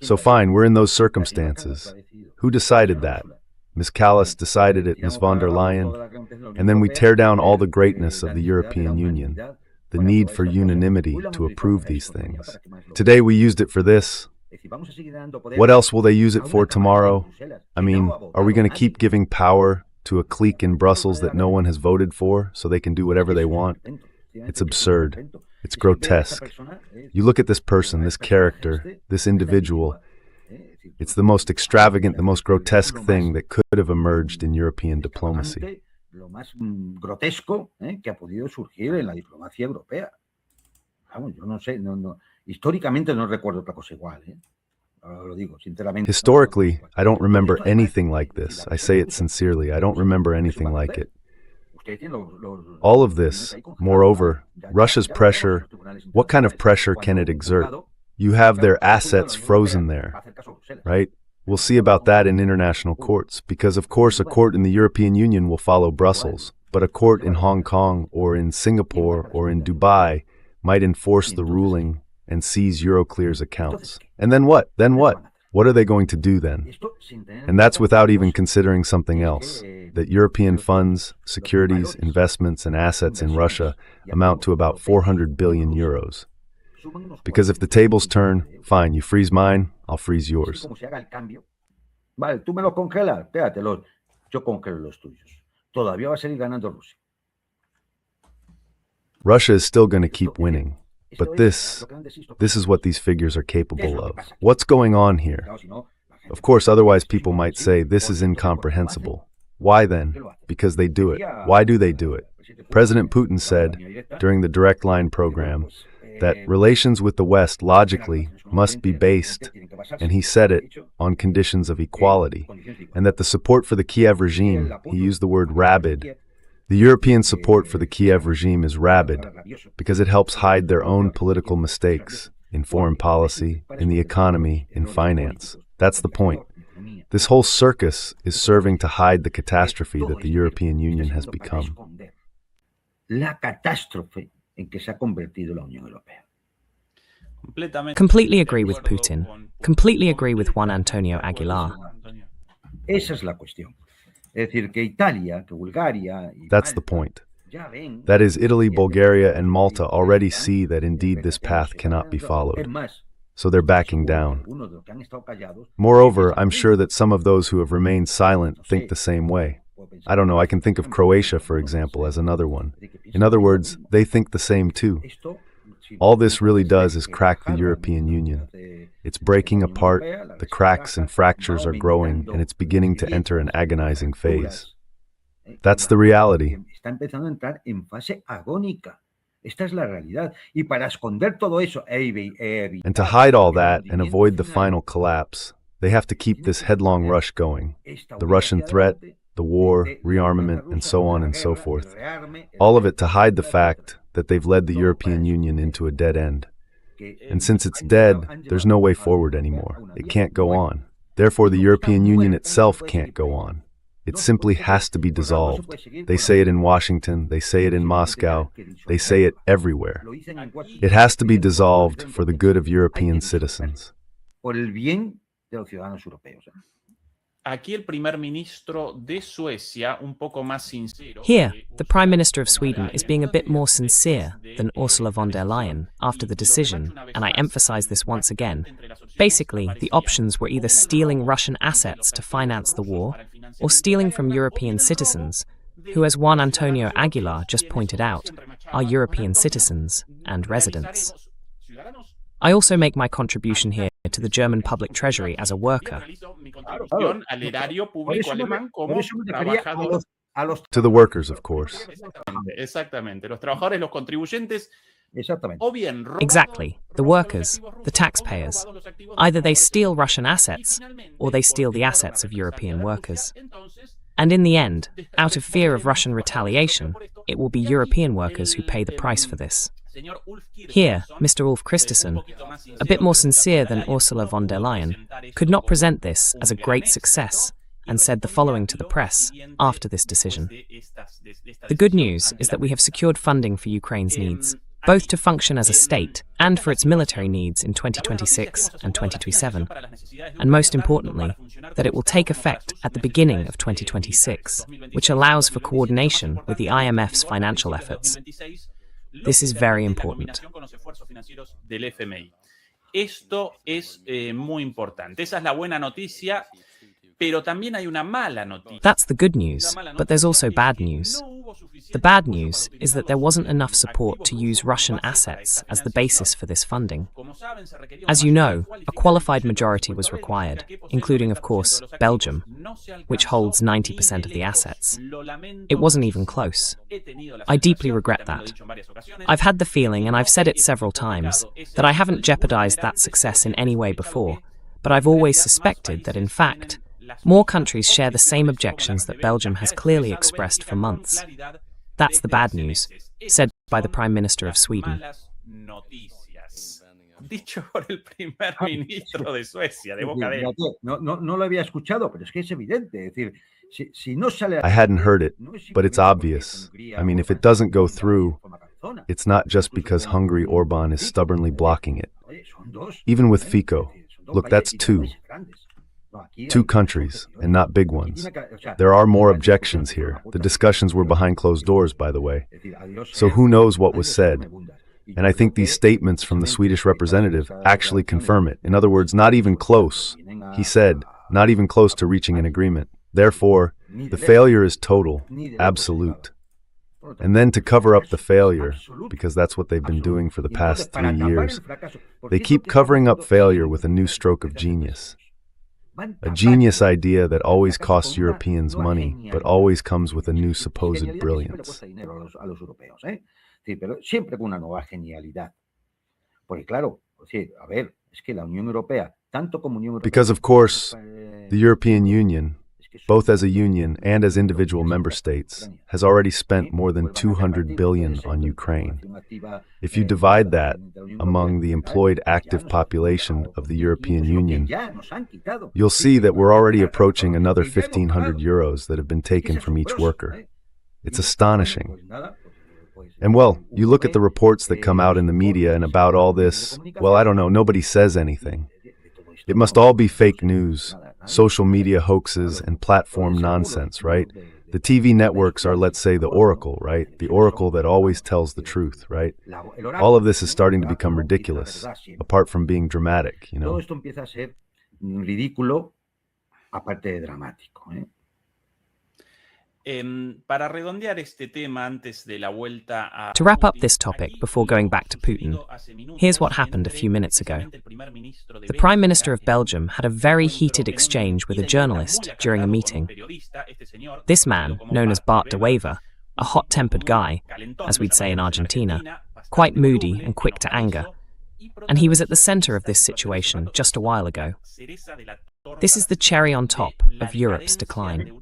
So fine, we're in those circumstances. Who decided that? Ms. Callas decided it, Ms. von der Leyen, and then we tear down all the greatness of the European Union, the need for unanimity to approve these things. Today we used it for this. What else will they use it for tomorrow? I mean, are we going to keep giving power to a clique in Brussels that no one has voted for so they can do whatever they want? It's absurd. It's grotesque. You look at this person, this character, this individual. It's the most extravagant, the most grotesque thing that could have emerged in European diplomacy. Lo más grotesco que ha podido surgir en la diplomacia europea. Vamos, yo no sé, históricamente no recuerdo otra cosa igual. Ahora lo digo, sinceramente. Historically, I don't remember anything like this. I say it sincerely. I don't remember anything like it. All of this, moreover, Russia's pressure, what kind of pressure can it exert? You have their assets frozen there, right? We'll see about that in international courts, because of course a court in the European Union will follow Brussels, but a court in Hong Kong or in Singapore or in Dubai might enforce the ruling and seize Euroclear's accounts. And then what? What are they going to do then? And that's without even considering something else, that European funds, securities, investments, and assets in Russia amount to about 400 billion euros. Because if the tables turn, fine, you freeze mine, I'll freeze yours. Vale, tú me los congelas, espératelos, yo congelo los tuyos. Todavía va a seguir ganando Rusia. Russia is still going to keep winning. But this is what these figures are capable of. What's going on here? Of course, otherwise people might say this is incomprehensible. Why then? Because they do it. Why do they do it? President Putin said, during the Direct Line program, that relations with the West logically must be based, and he said it, on conditions of equality, and that the support for the Kiev regime, he used the word rabid, the European support for the Kiev regime is rabid because it helps hide their own political mistakes in foreign policy, in the economy, in finance. That's the point. This whole circus is serving to hide the catastrophe that the European Union has become. La catástrofe en que se ha convertido la Unión Europea. Completely agree with Putin. Completely agree with Juan Antonio Aguilar. Esa es la cuestión. Es decir, que Italia, que Bulgaria... That's the point. That is, Italy, Bulgaria, and Malta already see that indeed this path cannot be followed. So they're backing down. Moreover, I'm sure that some of those who have remained silent think the same way. I don't know, I can think of Croatia, for example, as another one. In other words, they think the same too. All this really does is crack the European Union. It's breaking apart, the cracks and fractures are growing, and it's beginning to enter an agonizing phase. That's the reality. Está empezando a entrar en fase agónica. Esta es la realidad. Y para esconder todo eso, and to hide all that and avoid the final collapse, they have to keep this headlong rush going. The Russian threat, the war, rearmament, and so on and so forth. All of it to hide the fact that they've led the European Union into a dead end. And since it's dead, there's no way forward anymore. It can't go on. Therefore, the European Union itself can't go on. It simply has to be dissolved. They say it in Washington, they say it in Moscow, they say it everywhere. It has to be dissolved for the good of European citizens. Aquí el primer ministro de Suecia, un poco más sincero. Here, the Prime Minister of Sweden is being a bit more sincere than Ursula von der Leyen after the decision, and I emphasize this once again. Basically, the options were either stealing Russian assets to finance the war, or stealing from European citizens, who, as Juan Antonio Aguilar just pointed out, are European citizens and residents. I also make my contribution here to the German public treasury as a worker. To the workers, of course. Exactamente. Los trabajadores, los contribuyentes Exactamente. o bien roban Exactly, the los workers, activos the rusos, taxpayers. roban los activos Either they rusos, steal Russian assets, finalmente, or they steal porque the por la assets of represalia European de workers. Rusia, entonces, And in the end, out of fear of Russian retaliation, it will be European workers who pay the price for this. señor Ulf Here, Kristersson, Mr. Ulf un Kristersson, poquito más a bit sincero more que sincere Ursula than Ursula von der Leyen, presentar could esto not como present this as a un great gran success éxito, and said the following to the press siguiente after this después decision. de esta The good decisión news ante is la that we have prensa. secured funding for Ukraine's needs, both to function as a state and for its military needs in 2026 and 2027, and most importantly, that it will take effect at the beginning of 2026, which allows for coordination with the IMF's financial efforts. This is very important. Esto es muy importante. Esa es la buena noticia, pero también hay una mala noticia. That's the good news, but there's also bad news. The bad news is that there wasn't enough support to use Russian assets as the basis for this funding. As you know, a qualified majority was required, including, of course, Belgium, which holds 90% of the assets. It wasn't even close. I deeply regret that. I've had the feeling, and I've said it several times, that I haven't jeopardized that success in any way before, but I've always suspected that, in fact, more countries share the same objections that Belgium has clearly expressed for months. That's the bad news, said by the Prime Minister of Sweden. Dicho por el primer ministro de Suecia, de boca de él. No lo había escuchado, pero es que es evidente. Es decir, si no sale I hadn't heard it, but it's obvious. I mean, if it doesn't go through, it's not just because Hungary Orban is stubbornly blocking it. Even with Fico, look, that's two countries, and not big ones. There are more objections here. The discussions were behind closed doors, by the way. So who knows what was said? And I think these statements from the Swedish representative actually confirm it. In other words, not even close. He said, not even close to reaching an agreement. Therefore, the failure is total, absolute. And then to cover up the failure, because that's what they've been doing for the past 3 years, they keep covering up failure with a new stroke of genius. A genius idea that always costs Europeans money, but always comes with a new supposed brilliance. Pero siempre con una nueva genialidad. Porque claro, a ver, es que la Unión Europea, tanto como Unión Europea... Because of course, the European Union, both as a union and as individual member states, has already spent more than 200 billion on Ukraine. If you divide that among the employed active population of the European Union, you'll see that we're already approaching another 1,500 euros that have been taken from each worker. It's astonishing. And well, you look at the reports that come out in the media and about all this, well, I don't know, nobody says anything. It must all be fake news, social media hoaxes, and platform nonsense, right? The TV networks are, let's say, the oracle, right? The oracle that always tells the truth, right? All of this is starting to become ridiculous, apart from being dramatic, you know? Todo esto empieza a ser ridículo, aparte de dramático, ¿eh? Para redondear este tema antes de la vuelta a To wrap up this topic before going back to Putin, here's what happened a few minutes ago. The Prime Minister of Belgium had a very heated exchange with a journalist during a meeting. This man, known as Bart de Wever, a hot-tempered guy, as we'd say in Argentina, quite moody and quick to anger, and he was at the center of this situation just a while ago. This is the cherry on top of Europe's decline.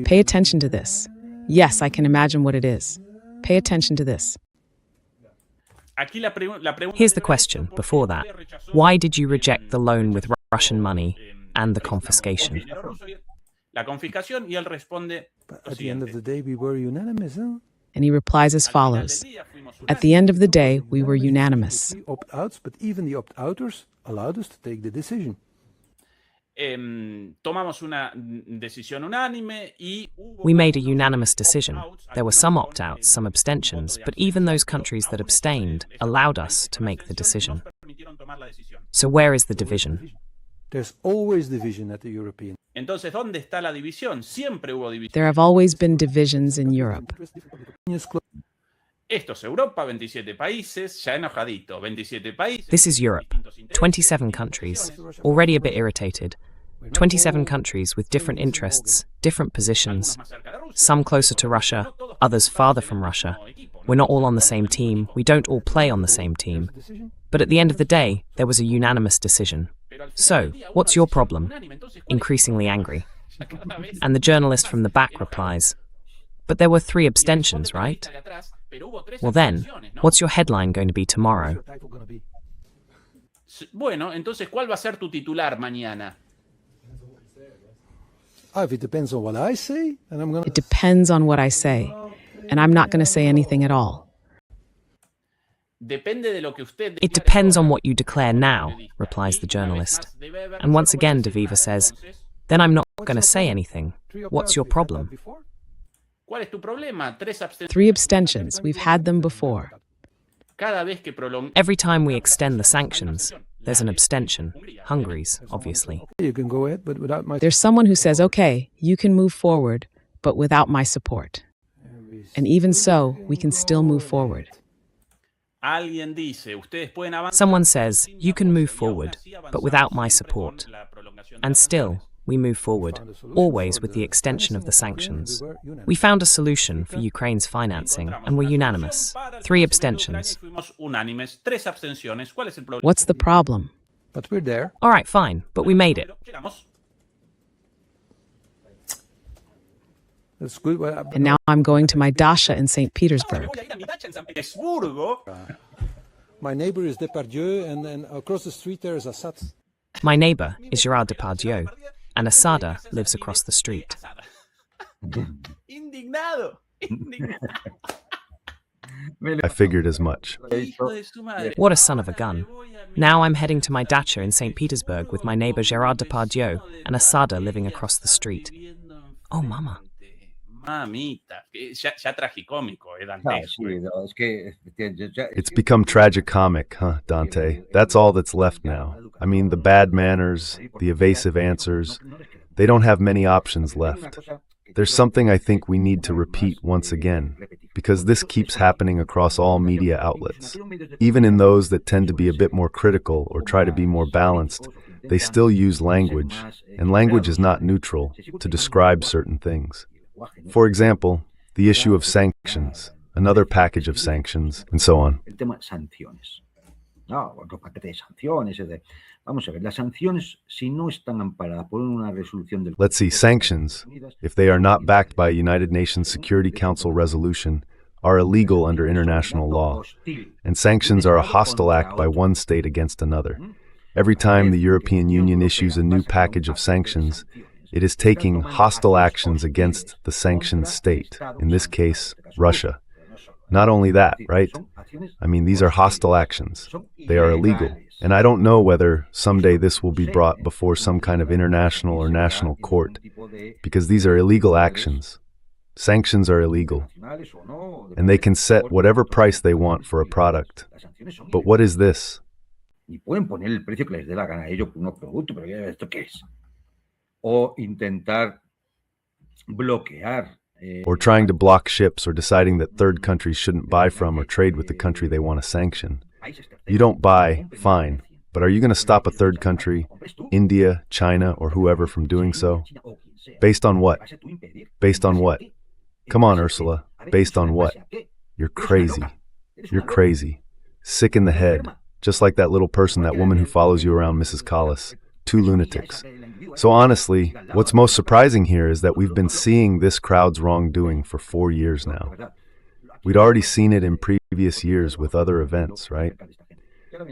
Pay attention to this. Yes, I can imagine what it is. Pay attention to this. Here's the question before that. Why did you reject the loan with Russian money and the confiscation? La confiscación, y él responde, at the end of the day, we were unanimous, huh? And he replies as follows. At the end of the day, we were unanimous. Opt-outs, but even the opt-outers allowed us to take the decision. Tomamos una decisión unánime y we made a unanimous decision. There were some opt-outs, some abstentions, but even those countries that abstained allowed us to make the decision. So where is the division? There's always division at the European. Entonces, ¿dónde está la división? Siempre hubo división. There have always been divisions in Europe. Esto es Europa, 27 países, ya enojadito, 27 países. This is Europe, 27 countries, already a bit irritated. 27 countries with different interests, different positions. some closer to Russia, others farther from Russia. We're not all on the same team, we don't all play on the same team. But at the end of the day, there was a unanimous decision. So, what's your problem? Increasingly angry. And the journalist from the back replies, but there were 3 abstentions, right? Well then, what's your headline going to be tomorrow? Bueno, entonces, ¿cuál va a ser tu titular mañana? If it depends on what I say, and I'm going It depends on what I say, and I'm not going to say anything at all. It depends on what you declare now, replies the journalist. And once again, Daviva says, then I'm not going to say anything. What's your problem? 3 abstentions, we've had them before. Every time we extend the sanctions, there's an abstention. Hungary's, obviously. You can go ahead, but without my... There's someone who says, okay, you can move forward, but without my support. And even so, we can still move forward. Someone says, you can move forward, but without my support. And still, we move forward, always with the extension of the sanctions. We found a solution for Ukraine's financing, and we're unanimous. 3 abstentions. What's the problem? But we're there. All right, fine, but we made it. That's good. And now I'm going to my dacha in St. Petersburg. My neighbor is Depardieu, and then across the street there is Assad. My neighbor is Gerard Depardieu, and Asada lives across the street. I figured as much. What a son of a gun. Now I'm heading to my dacha in St. Petersburg with my neighbor Gerard Depardieu and Asada living across the street. Oh, mama. It's become tragicomic, huh, Dante? That's all that's left now. I mean, the bad manners, the evasive answers, they don't have many options left. There's something I think we need to repeat once again, because this keeps happening across all media outlets. Even in those that tend to be a bit more critical or try to be more balanced, they still use language, and language is not neutral, to describe certain things. For example, the issue of sanctions, another package of sanctions, and so on. Let's see, sanctions, if they are not backed by a United Nations Security Council resolution, are illegal under international law, and sanctions are a hostile act by one state against another. Every time the European Union issues a new package of sanctions, it is taking hostile actions against the sanctioned state, in this case, Russia. Not only that, right? I mean, these are hostile actions. They are illegal. And I don't know whether someday this will be brought before some kind of international or national court, because these are illegal actions. Sanctions are illegal. And they can set whatever price they want for a product. But what is this? Or intentar bloquear. Or trying to block ships or deciding that third countries shouldn't buy from or trade with the country they want to sanction. You don't buy, fine, but are you going to stop a third country, India, China, or whoever from doing so? Based on what? Based on what? Come on, Ursula. Based on what? You're crazy. You're crazy. Sick in the head. Just like that little person, that woman who follows you around, Mrs. Collis. 2 lunatics. So honestly, what's most surprising here is that we've been seeing this crowd's wrongdoing for 4 years now. We'd already seen it in previous years with other events, right? We're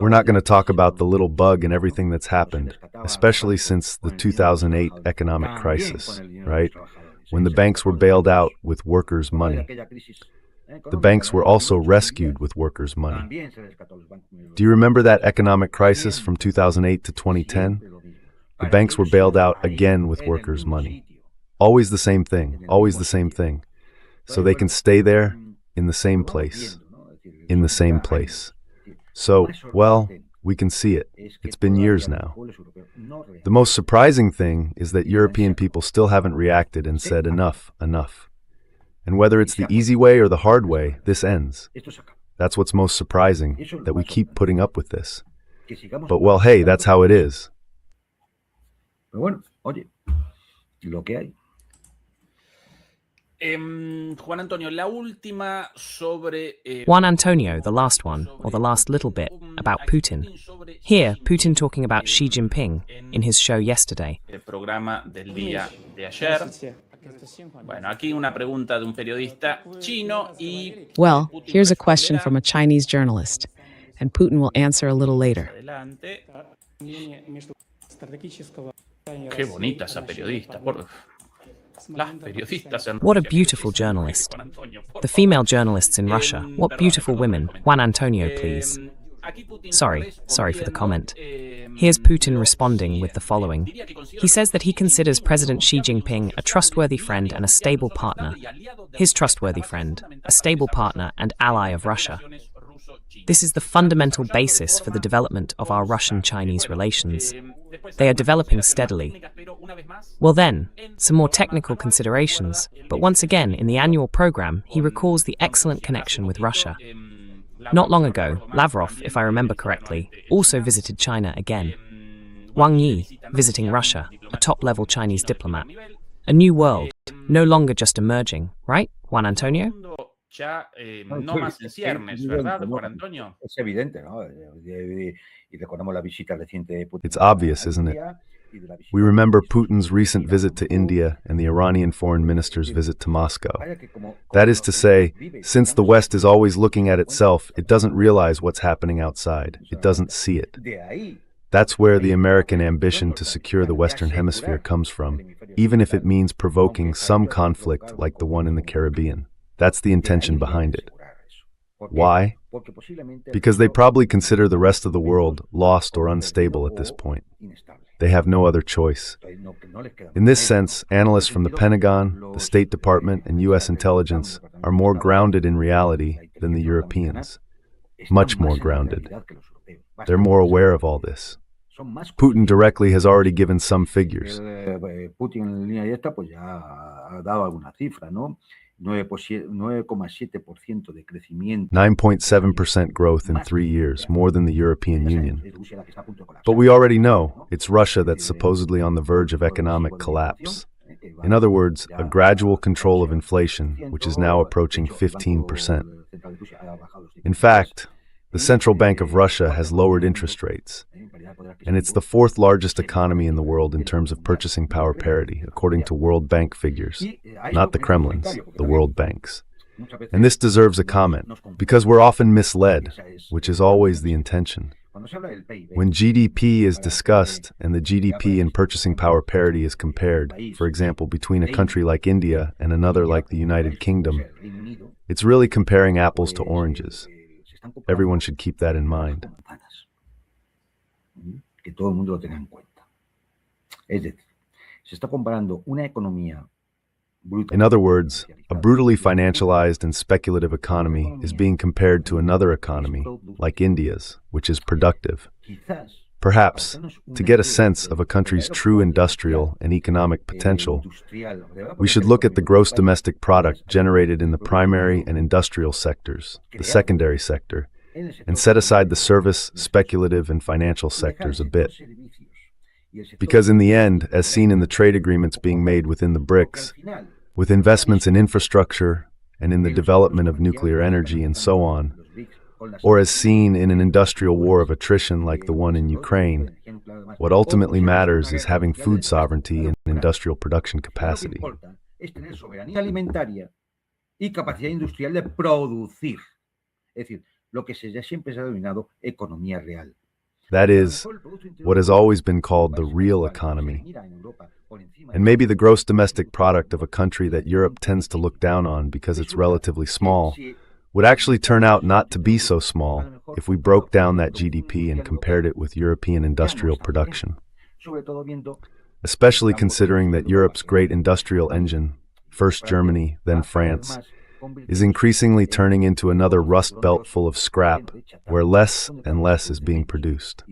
not going to talk about the little bug and everything that's happened, especially since the 2008 economic crisis, right? When the banks were bailed out with workers' money. The banks were also rescued with workers' money. Do you remember that economic crisis from 2008 to 2010? The banks were bailed out again with workers' money. Always the same thing, always the same thing. So they can stay there, in the same place, in the same place. So, well, we can see it. It's been years now. The most surprising thing is that European people still haven't reacted and said enough, enough. And whether it's the easy way or the hard way, this ends. That's what's most surprising, that we keep putting up with this. But well, hey, that's how it is. Pero bueno, oye, lo que hay. Juan Antonio, la última sobre... Juan Antonio, the last one, or the last little bit, about Putin. Here, Putin talking about Xi Jinping in his show yesterday. El programa del día de ayer. Bueno, aquí una pregunta de un periodista chino y... Well, here's a question from a Chinese journalist, and Putin will answer a little later. Adelante. Qué bonita esa periodista. Las periodistas en What a Rusia. beautiful journalist. Juan Antonio, por The female journalists in Russia, what beautiful women. Juan Antonio, please. aquí Putin Sorry for the respondiendo, comment. Here's Putin responding with the following. He says that he considers President Xi Jinping a trustworthy friend and a stable partner. His trustworthy friend, a stable partner and ally of Russia. This is the fundamental basis for the development of our Russian-Chinese relations. They are developing steadily. Well then, some more technical considerations, but once again, in the annual program, he recalls the excellent connection with Russia. Not long ago, Lavrov, if I remember correctly, also visited China again. Wang Yi, visiting Russia, a top-level Chinese diplomat. A new world, no longer just emerging, right, Juan Antonio? Ya no más en ciernes, ¿verdad, Juan Antonio? Es evidente, ¿no? Y recordamos la visita reciente de Putin. It's obvious, isn't it? We remember Putin's recent visit to India and the Iranian foreign minister's visit to Moscow. That is to say, since the West is always looking at itself, it doesn't realize what's happening outside. It doesn't see it. That's where the American ambition to secure the Western Hemisphere comes from, even if it means provoking some conflict like the one in the Caribbean. That's the intention behind it. Why? Because they probably consider the rest of the world lost or unstable at this point. They have no other choice. In this sense, analysts from the Pentagon, the State Department, and U.S. intelligence are more grounded in reality than the Europeans. Much more grounded. They're more aware of all this. Putin directly has already given some figures. Putin en línea directa pues ya ha dado alguna cifra, ¿no? 9,7% de crecimiento. 9.7% growth in 3 years, more than the European Union. But we already know it's Russia that's supposedly on the verge of economic collapse. In other words, a gradual control of inflation, which is now approaching 15%. In fact, the Central Bank of Russia has lowered interest rates, and it's the fourth largest economy in the world in terms of purchasing power parity, according to World Bank figures. Not the Kremlin's, the World Bank's. And this deserves a comment, because we're often misled, which is always the intention. When GDP is discussed and the GDP and purchasing power parity is compared, for example, between a country like India and another like the United Kingdom, it's really comparing apples to oranges. Everyone should keep that in mind. Que todo el mundo lo tenga en cuenta. Es decir, se está comparando una economía brutal. In other words, a brutally financialized and speculative economy is being compared to another economy, like India's, which is productive. Perhaps, to get a sense of a country's true industrial and economic potential, we should look at the gross domestic product generated in the primary and industrial sectors, the secondary sector, and set aside the service, speculative, and financial sectors a bit. Because in the end, as seen in the trade agreements being made within the BRICS, with investments in infrastructure and in the development of nuclear energy and so on, or as seen in an industrial war of attrition like the one in Ukraine, what ultimately matters is having food sovereignty and industrial production capacity. Es tener soberanía alimentaria y capacidad industrial de producir. Es decir, lo que siempre se ha denominado economía real. That is, what has always been called the real economy. And maybe the gross domestic product of a country that Europe tends to look down on because it's relatively small would actually turn out not to be so small if we broke down that GDP and compared it with European industrial production. Especially considering that Europe's great industrial engine, first Germany, then France, is increasingly turning into another rust belt full of scrap, where less and less is being produced.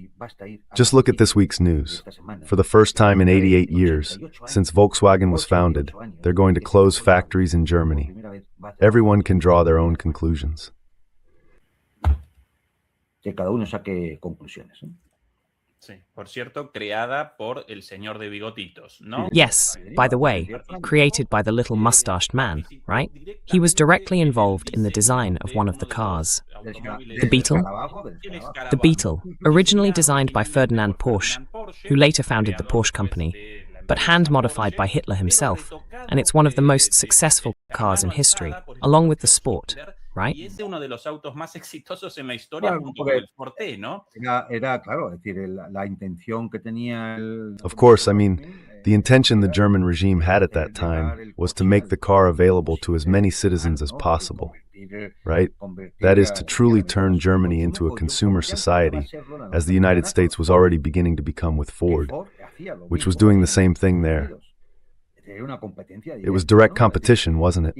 Just look at this week's news. For the first time in 88 years, since Volkswagen was founded, they're going to close factories in Germany. Everyone can draw their own conclusions. Que cada uno saque conclusiones. Sí, por cierto, creada por el señor de bigotitos, ¿no? Yes, by the way, created by the little mustached man, right? He was directly involved in the design of one of the cars. The Beetle? The Beetle, originally designed by Ferdinand Porsche, who later founded the Porsche company, but hand-modified by Hitler himself, and it's one of the most successful cars in history, along with the Sport, right? Y es uno de los autos más exitosos en la historia junto con el Forte, ¿no? Era claro, es decir, la intención que tenía el... Of course, I mean, the intention the German regime had at that time was to make the car available to as many citizens as possible, right? That is to truly turn Germany into a consumer society, as the United States was already beginning to become with Ford, which was doing the same thing there. It was direct competition, wasn't it?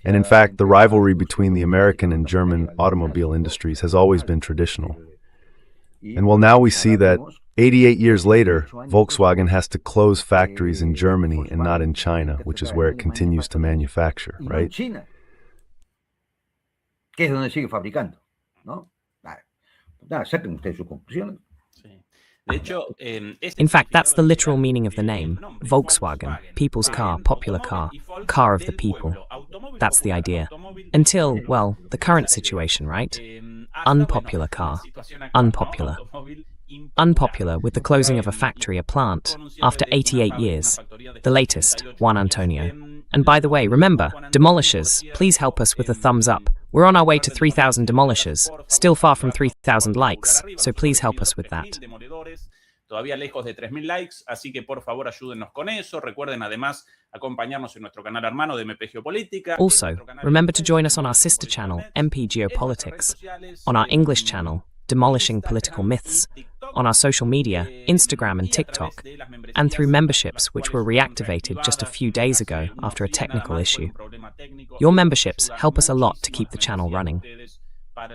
And in fact, the rivalry between the American and German automobile industries has always been traditional. And well, now we see that 88 years later, Volkswagen has to close factories in Germany and not in China, which is where it continues to manufacture, right? China, que es donde sigue fabricando, ¿no? Nada, saquen ustedes sus conclusiones. In fact, that's the literal meaning of the name. Volkswagen, people's car, popular car of the people. That's the idea. Until, well, the current situation, right? Unpopular car. Unpopular. Unpopular with the closing of a factory, a plant, after 88 years. The latest, Juan Antonio. And by the way, remember, demolishers, please help us with a thumbs up. We're on our way to 3,000 demolishers, still far from 3,000 likes, so please help us with that. Todavía lejos de 3.000 likes, así que por favor ayúdennos con eso. Recuerden además acompañarnos en nuestro canal hermano de MP Geopolítica. Also, remember to join us on our sister channel, MP Geopolitics, on our English channel, Demolishing Political Myths, on our social media, Instagram and TikTok, and through memberships which were reactivated just a few days ago after a technical issue. Your memberships help us a lot to keep the channel running.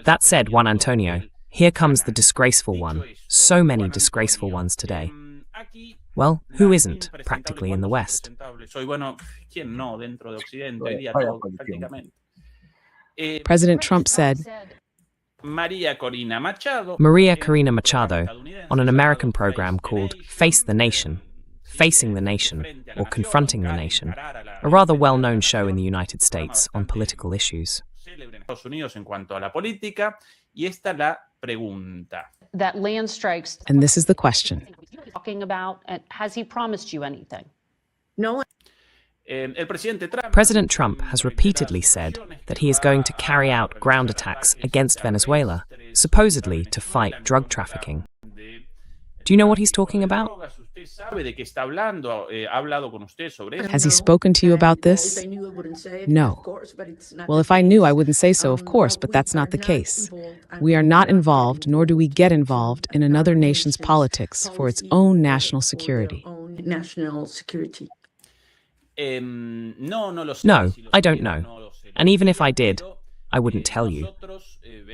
That said, Juan Antonio, here comes the disgraceful one. So many disgraceful ones today. Well, who isn't, practically, in the West? President Trump said, Maria Corina Machado, on an American program called Face the Nation, Facing the Nation, or Confronting the Nation, a rather well-known show in the United States on political issues. That land strikes. And this is the question. Talking about, has he promised you anything? No. President Trump has repeatedly said that he is going to carry out ground attacks against Venezuela, supposedly to fight drug trafficking. Do you know what he's talking about? Has he spoken to you about this? No. Well, if I knew, I wouldn't say so, of course, but that's not the case. We are not involved, nor do we get involved in another nation's politics for its own national security. No, I don't know. And even if I did, I wouldn't tell you.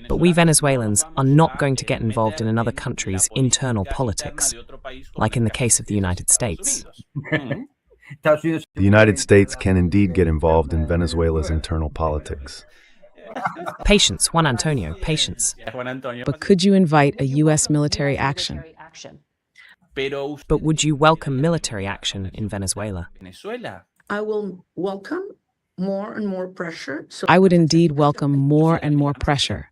But we Venezuelans are not going to get involved in another country's internal politics, like in the case of the United States. The United States can indeed get involved in Venezuela's internal politics. Patience, Juan Antonio, patience. But could you invite a U.S. military action? But would you welcome military action in Venezuela? I will welcome more and more pressure. I would indeed welcome more and more pressure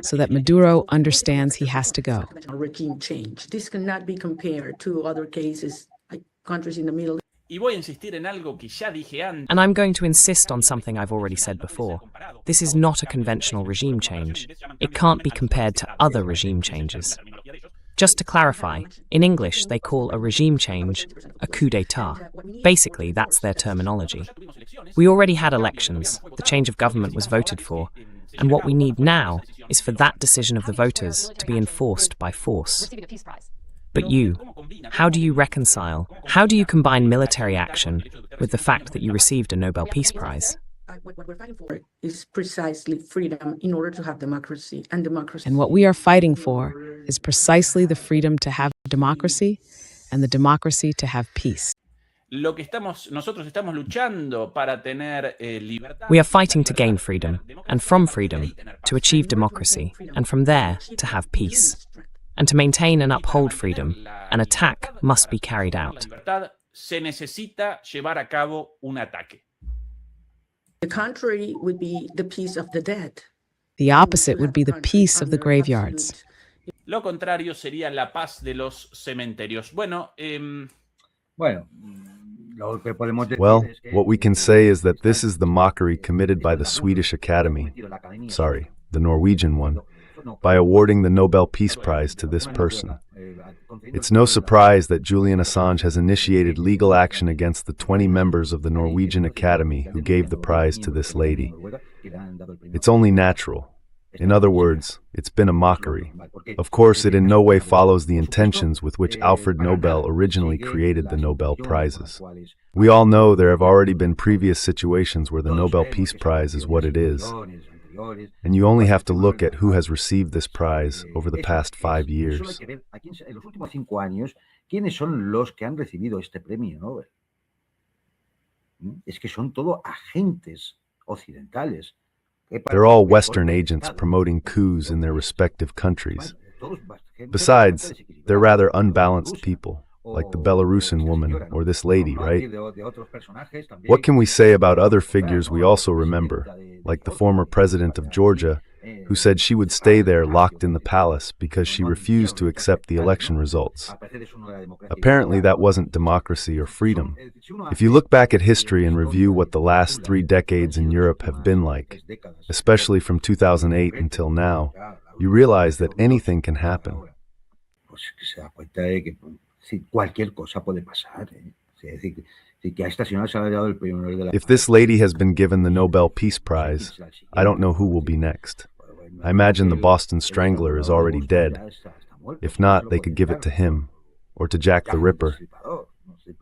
so that Maduro understands he has to go. Regime change. This cannot be compared to other cases like countries in the Middle East. And I'm going to insist on something I've already said before. This is not a conventional regime change. It can't be compared to other regime changes. Just to clarify, in English they call a regime change a coup d'etat. Basically, that's their terminology. We already had elections, the change of government was voted for, and what we need now is for that decision of the voters to be enforced by force. But you, how do you reconcile, how do you combine military action with the fact that you received a Nobel Peace Prize? What we're fighting for is precisely freedom in order to have democracy, and democracy. And what we are fighting for is precisely the freedom to have democracy and the democracy to have peace. We are fighting to gain freedom, and from freedom to achieve democracy, and from there to have peace. And to maintain and uphold freedom, an attack must be carried out. Se necesita llevar a cabo un ataque. The contrary would be the peace of the dead. The opposite would be the peace of the graveyards. Lo contrario sería la paz de los cementerios. Well, what we can say is that this is the mockery committed by the Swedish Academy, the Norwegian one, by awarding the Nobel Peace Prize to this person. It's no surprise that Julian Assange has initiated legal action against the 20 members of the Norwegian Academy who gave the prize to this lady. It's only natural. In other words, it's been a mockery. Of course, it in no way follows the intentions with which Alfred Nobel originally created the Nobel Prizes. We all know there have already been previous situations where the Nobel Peace Prize is what it is. And you only have to look at who has received this prize over the past 5 years. They're all Western agents promoting coups in their respective countries. Besides, they're rather unbalanced people, like the Belarusian woman or this lady, right? What can we say about other figures we also remember, like the former president of Georgia, who said she would stay there locked in the palace because she refused to accept the election results? Apparently that wasn't democracy or freedom. If you look back at history and review what the last 3 decades in Europe have been like, especially from 2008 until now, you realize that anything can happen. If this lady has been given the Nobel Peace Prize, I don't know who will be next. I imagine the Boston Strangler is already dead. If not, they could give it to him, or to Jack the Ripper.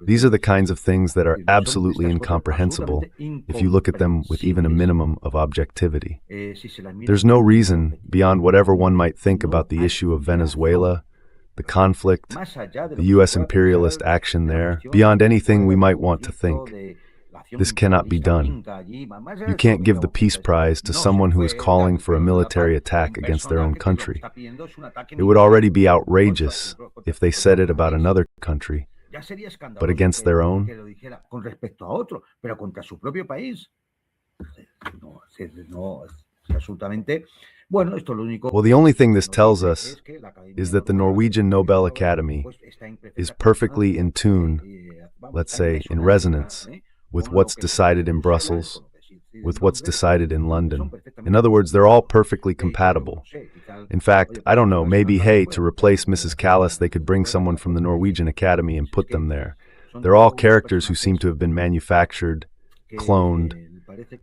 These are the kinds of things that are absolutely incomprehensible if you look at them with even a minimum of objectivity. There's no reason, beyond whatever one might think about the issue of Venezuela, the conflict, the U.S. imperialist action there, beyond anything we might want to think. This cannot be done. You can't give the Peace Prize to someone who is calling for a military attack against their own country. It would already be outrageous if they said it about another country, but against their own? Well, the only thing this tells us is that the Norwegian Nobel Academy is perfectly in tune, let's say in resonance, with what's decided in Brussels, with what's decided in London. In other words, they're all perfectly compatible. In fact, I don't know, maybe, hey, to replace Mrs. Callas, they could bring someone from the Norwegian Academy and put them there. They're all characters who seem to have been manufactured, cloned.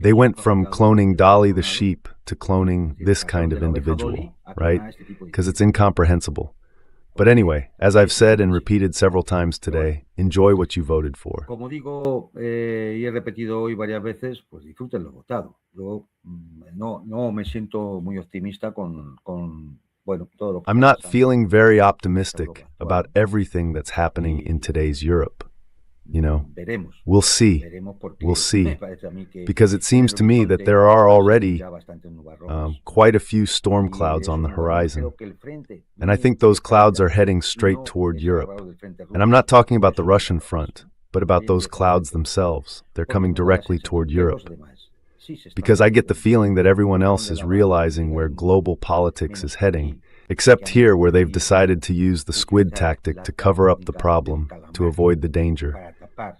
They went from cloning Dolly the sheep to cloning this kind of individual, right? Because it's incomprehensible. But anyway, as I've said and repeated several times today, enjoy what you voted for. I'm not feeling very optimistic about everything that's happening in today's Europe. You know, we'll see, because it seems to me that there are already quite a few storm clouds on the horizon, and I think those clouds are heading straight toward Europe. And I'm not talking about the Russian front, but about those clouds themselves. They're coming directly toward Europe, because I get the feeling that everyone else is realizing where global politics is heading, except here where they've decided to use the squid tactic to cover up the problem, to avoid the danger.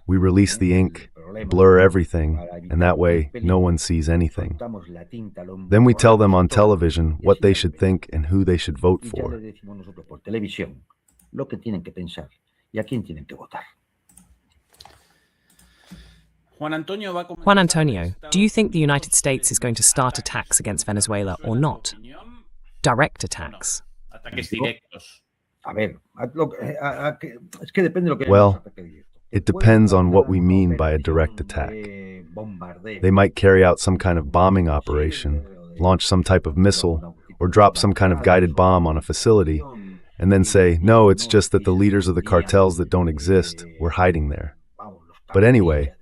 We release the ink, blur everything, and that way no one sees anything. Then we tell them on television what they should think and who they should vote for. Juan Antonio, do you think the United States is going to start attacks against Venezuela or not? Direct attacks. Well, it depends on what we mean by a direct attack. They might carry out some kind of bombing operation, launch some type of missile, or drop some kind of guided bomb on a facility, and then say, no, it's just that the leaders of the cartels that don't exist were hiding there. But anyway,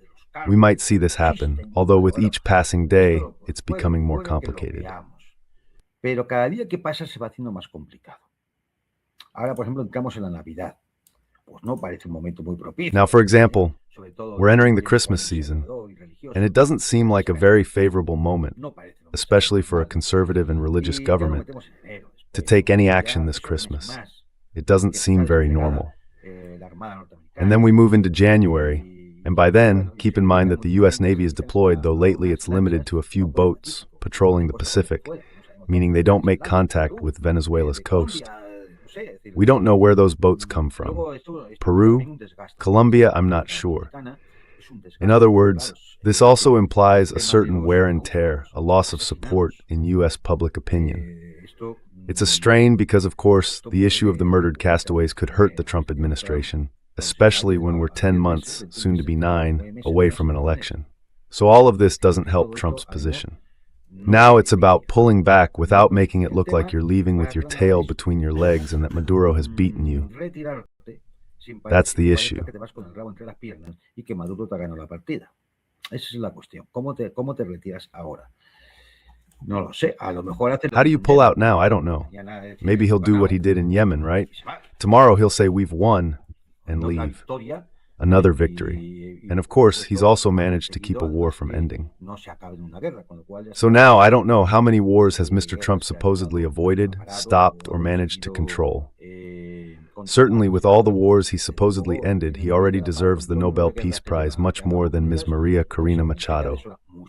we might see this happen, although with each passing day, it's becoming more complicated. Ahora, por ejemplo, entramos en la Navidad. Pues no parece un momento muy propicio. Now, for example, we're entering the Christmas season, and it doesn't seem like a very favorable moment, especially for a conservative and religious government, to take any action this Christmas. It doesn't seem very normal. And then we move into January, and by then, keep in mind that the U.S. Navy is deployed, though lately it's limited to a few boats patrolling the Pacific, meaning they don't make contact with Venezuela's coast. We don't know where those boats come from. Peru? Colombia? I'm not sure. In other words, this also implies a certain wear and tear, a loss of support in U.S. public opinion. It's a strain because, of course, the issue of the murdered castaways could hurt the Trump administration, especially when we're 10 months, soon to be 9, away from an election. So all of this doesn't help Trump's position. Now it's about pulling back without making it look like you're leaving with your tail between your legs and that Maduro has beaten you. That's the issue. How do you pull out now? I don't know. Maybe he'll do what he did in Yemen, right? Tomorrow he'll say we've won and leave. Another victory. And of course, he's also managed to keep a war from ending. So now, I don't know how many wars has Mr. Trump supposedly avoided, stopped, or managed to control. Certainly, with all the wars he supposedly ended, he already deserves the Nobel Peace Prize much more than Ms. Maria Corina Machado.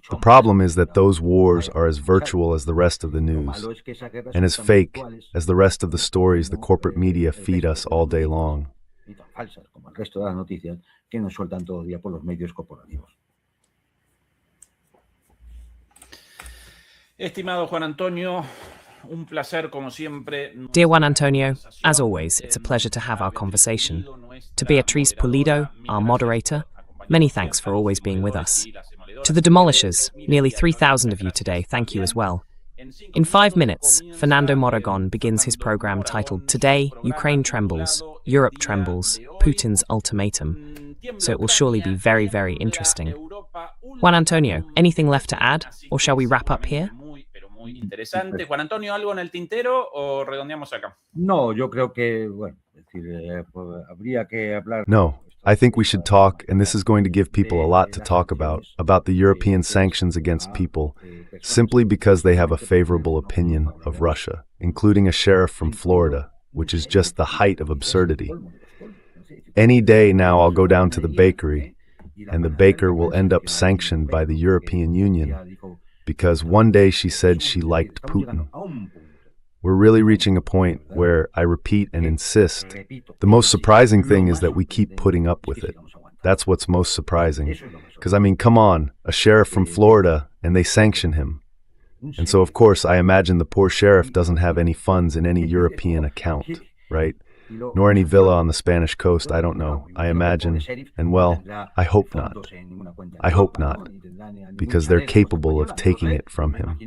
The problem is that those wars are as virtual as the rest of the news, and as fake as the rest of the stories the corporate media feed us all day long. Estimado Juan Antonio, un placer como siempre. Dear Juan Antonio, as always, it's a pleasure to have our conversation. To Beatriz Pulido, our moderator, many thanks for always being with us. To the demolishers, nearly 3,000 of you today, thank you as well. In 5 minutes, Fernando Moragon begins his program titled Today, Ukraine Trembles, Europe Trembles, Putin's Ultimatum. So it will surely be very, very interesting. Juan Antonio, anything left to add, or shall we wrap up here? Muy interesante. Juan Antonio, ¿algo en el tintero o redondeamos acá? No, yo creo que, bueno, es decir, habría que hablar. No, I think we should talk, and this is going to give people a lot to talk about the European sanctions against people, simply because they have a favorable opinion of Russia, including a sheriff from Florida, which is just the height of absurdity. Any day now I'll go down to the bakery, and the baker will end up sanctioned by the European Union, because one day she said she liked Putin. We're really reaching a point where, I repeat and insist, the most surprising thing is that we keep putting up with it. That's what's most surprising. Because, I mean, come on, a sheriff from Florida, and they sanction him. And so, of course, I imagine the poor sheriff doesn't have any funds in any European account, right? Nor any villa on the Spanish coast, I don't know. I imagine, and well, I hope not. I hope not, because they're capable of taking it from him.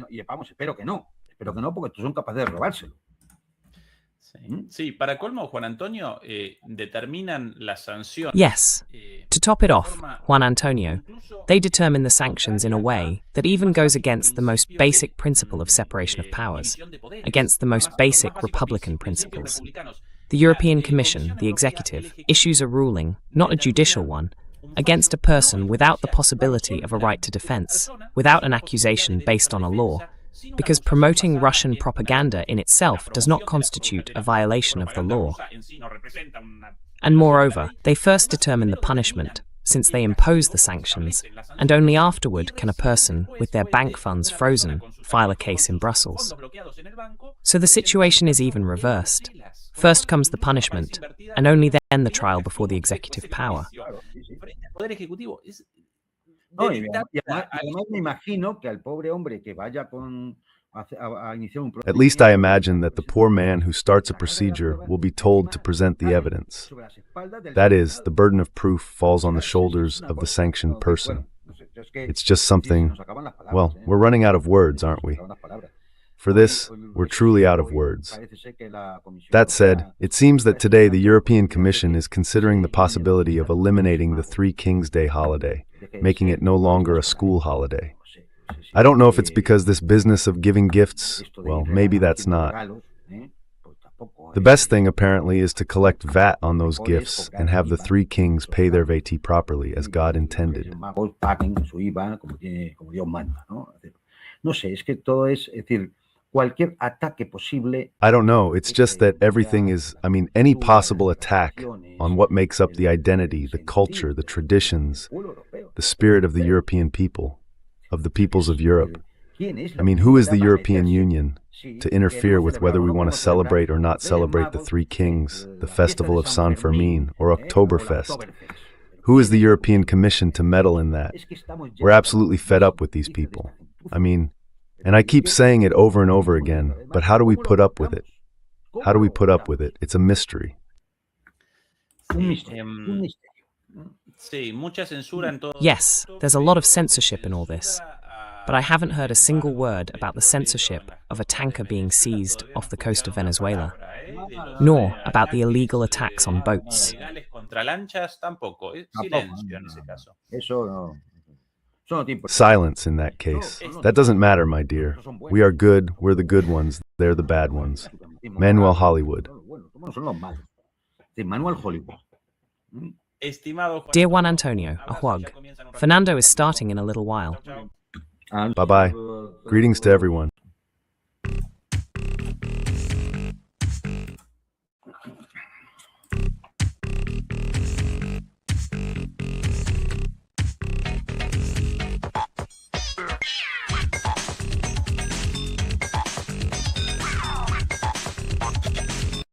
Sí, para colmo, Juan Antonio, determinan las sanciones. Yes. To top it off, Juan Antonio, they determine the sanctions in a way that even goes against the most basic principle of separation of powers, against the most basic Republican principles. The European Commission, the executive, issues a ruling, not a judicial one, against a person without the possibility of a right to defense, without an accusation based on a law, because promoting Russian propaganda in itself does not constitute a violation of the law. And moreover, they first determine the punishment, since they impose the sanctions, and only afterward can a person, with their bank funds frozen, file a case in Brussels. So the situation is even reversed. First comes the punishment, and only then the trial before the executive power. No, y además me imagino que al pobre hombre que vaya a iniciar un proceso. At least I imagine that the poor man who starts a procedure will be told to present the evidence. That is, the burden of proof falls on the shoulders of the sanctioned person. It's just something, well, we're running out of words, aren't we? For this, we're truly out of words. That said, it seems that today the European Commission is considering the possibility of eliminating the Three Kings Day holiday, making it no longer a school holiday. I don't know if it's because this business of giving gifts, well, maybe that's not. The best thing, apparently, is to collect VAT on those gifts and have the three kings pay their VAT properly, as God intended. I don't know, it's just that everything is, any possible attack on what makes up the identity, the culture, the traditions, the spirit of the European people, of the peoples of Europe. Who is the European Union to interfere with whether we want to celebrate or not celebrate the Three Kings, the Festival of San Fermin, or Oktoberfest? Who is the European Commission to meddle in that? We're absolutely fed up with these people. And I keep saying it over and over again, but how do we put up with it? How do we put up with it? It's a mystery. Yes, there's a lot of censorship in all this. But I haven't heard a single word about the censorship of a tanker being seized off the coast of Venezuela, nor about the illegal attacks on boats. Silence in that case. That doesn't matter, my dear. We are good, we're the good ones, they're the bad ones. Manuel Hollywood. Dear Juan Antonio, a hug. Fernando is starting in a little while. Bye-bye. Greetings to everyone.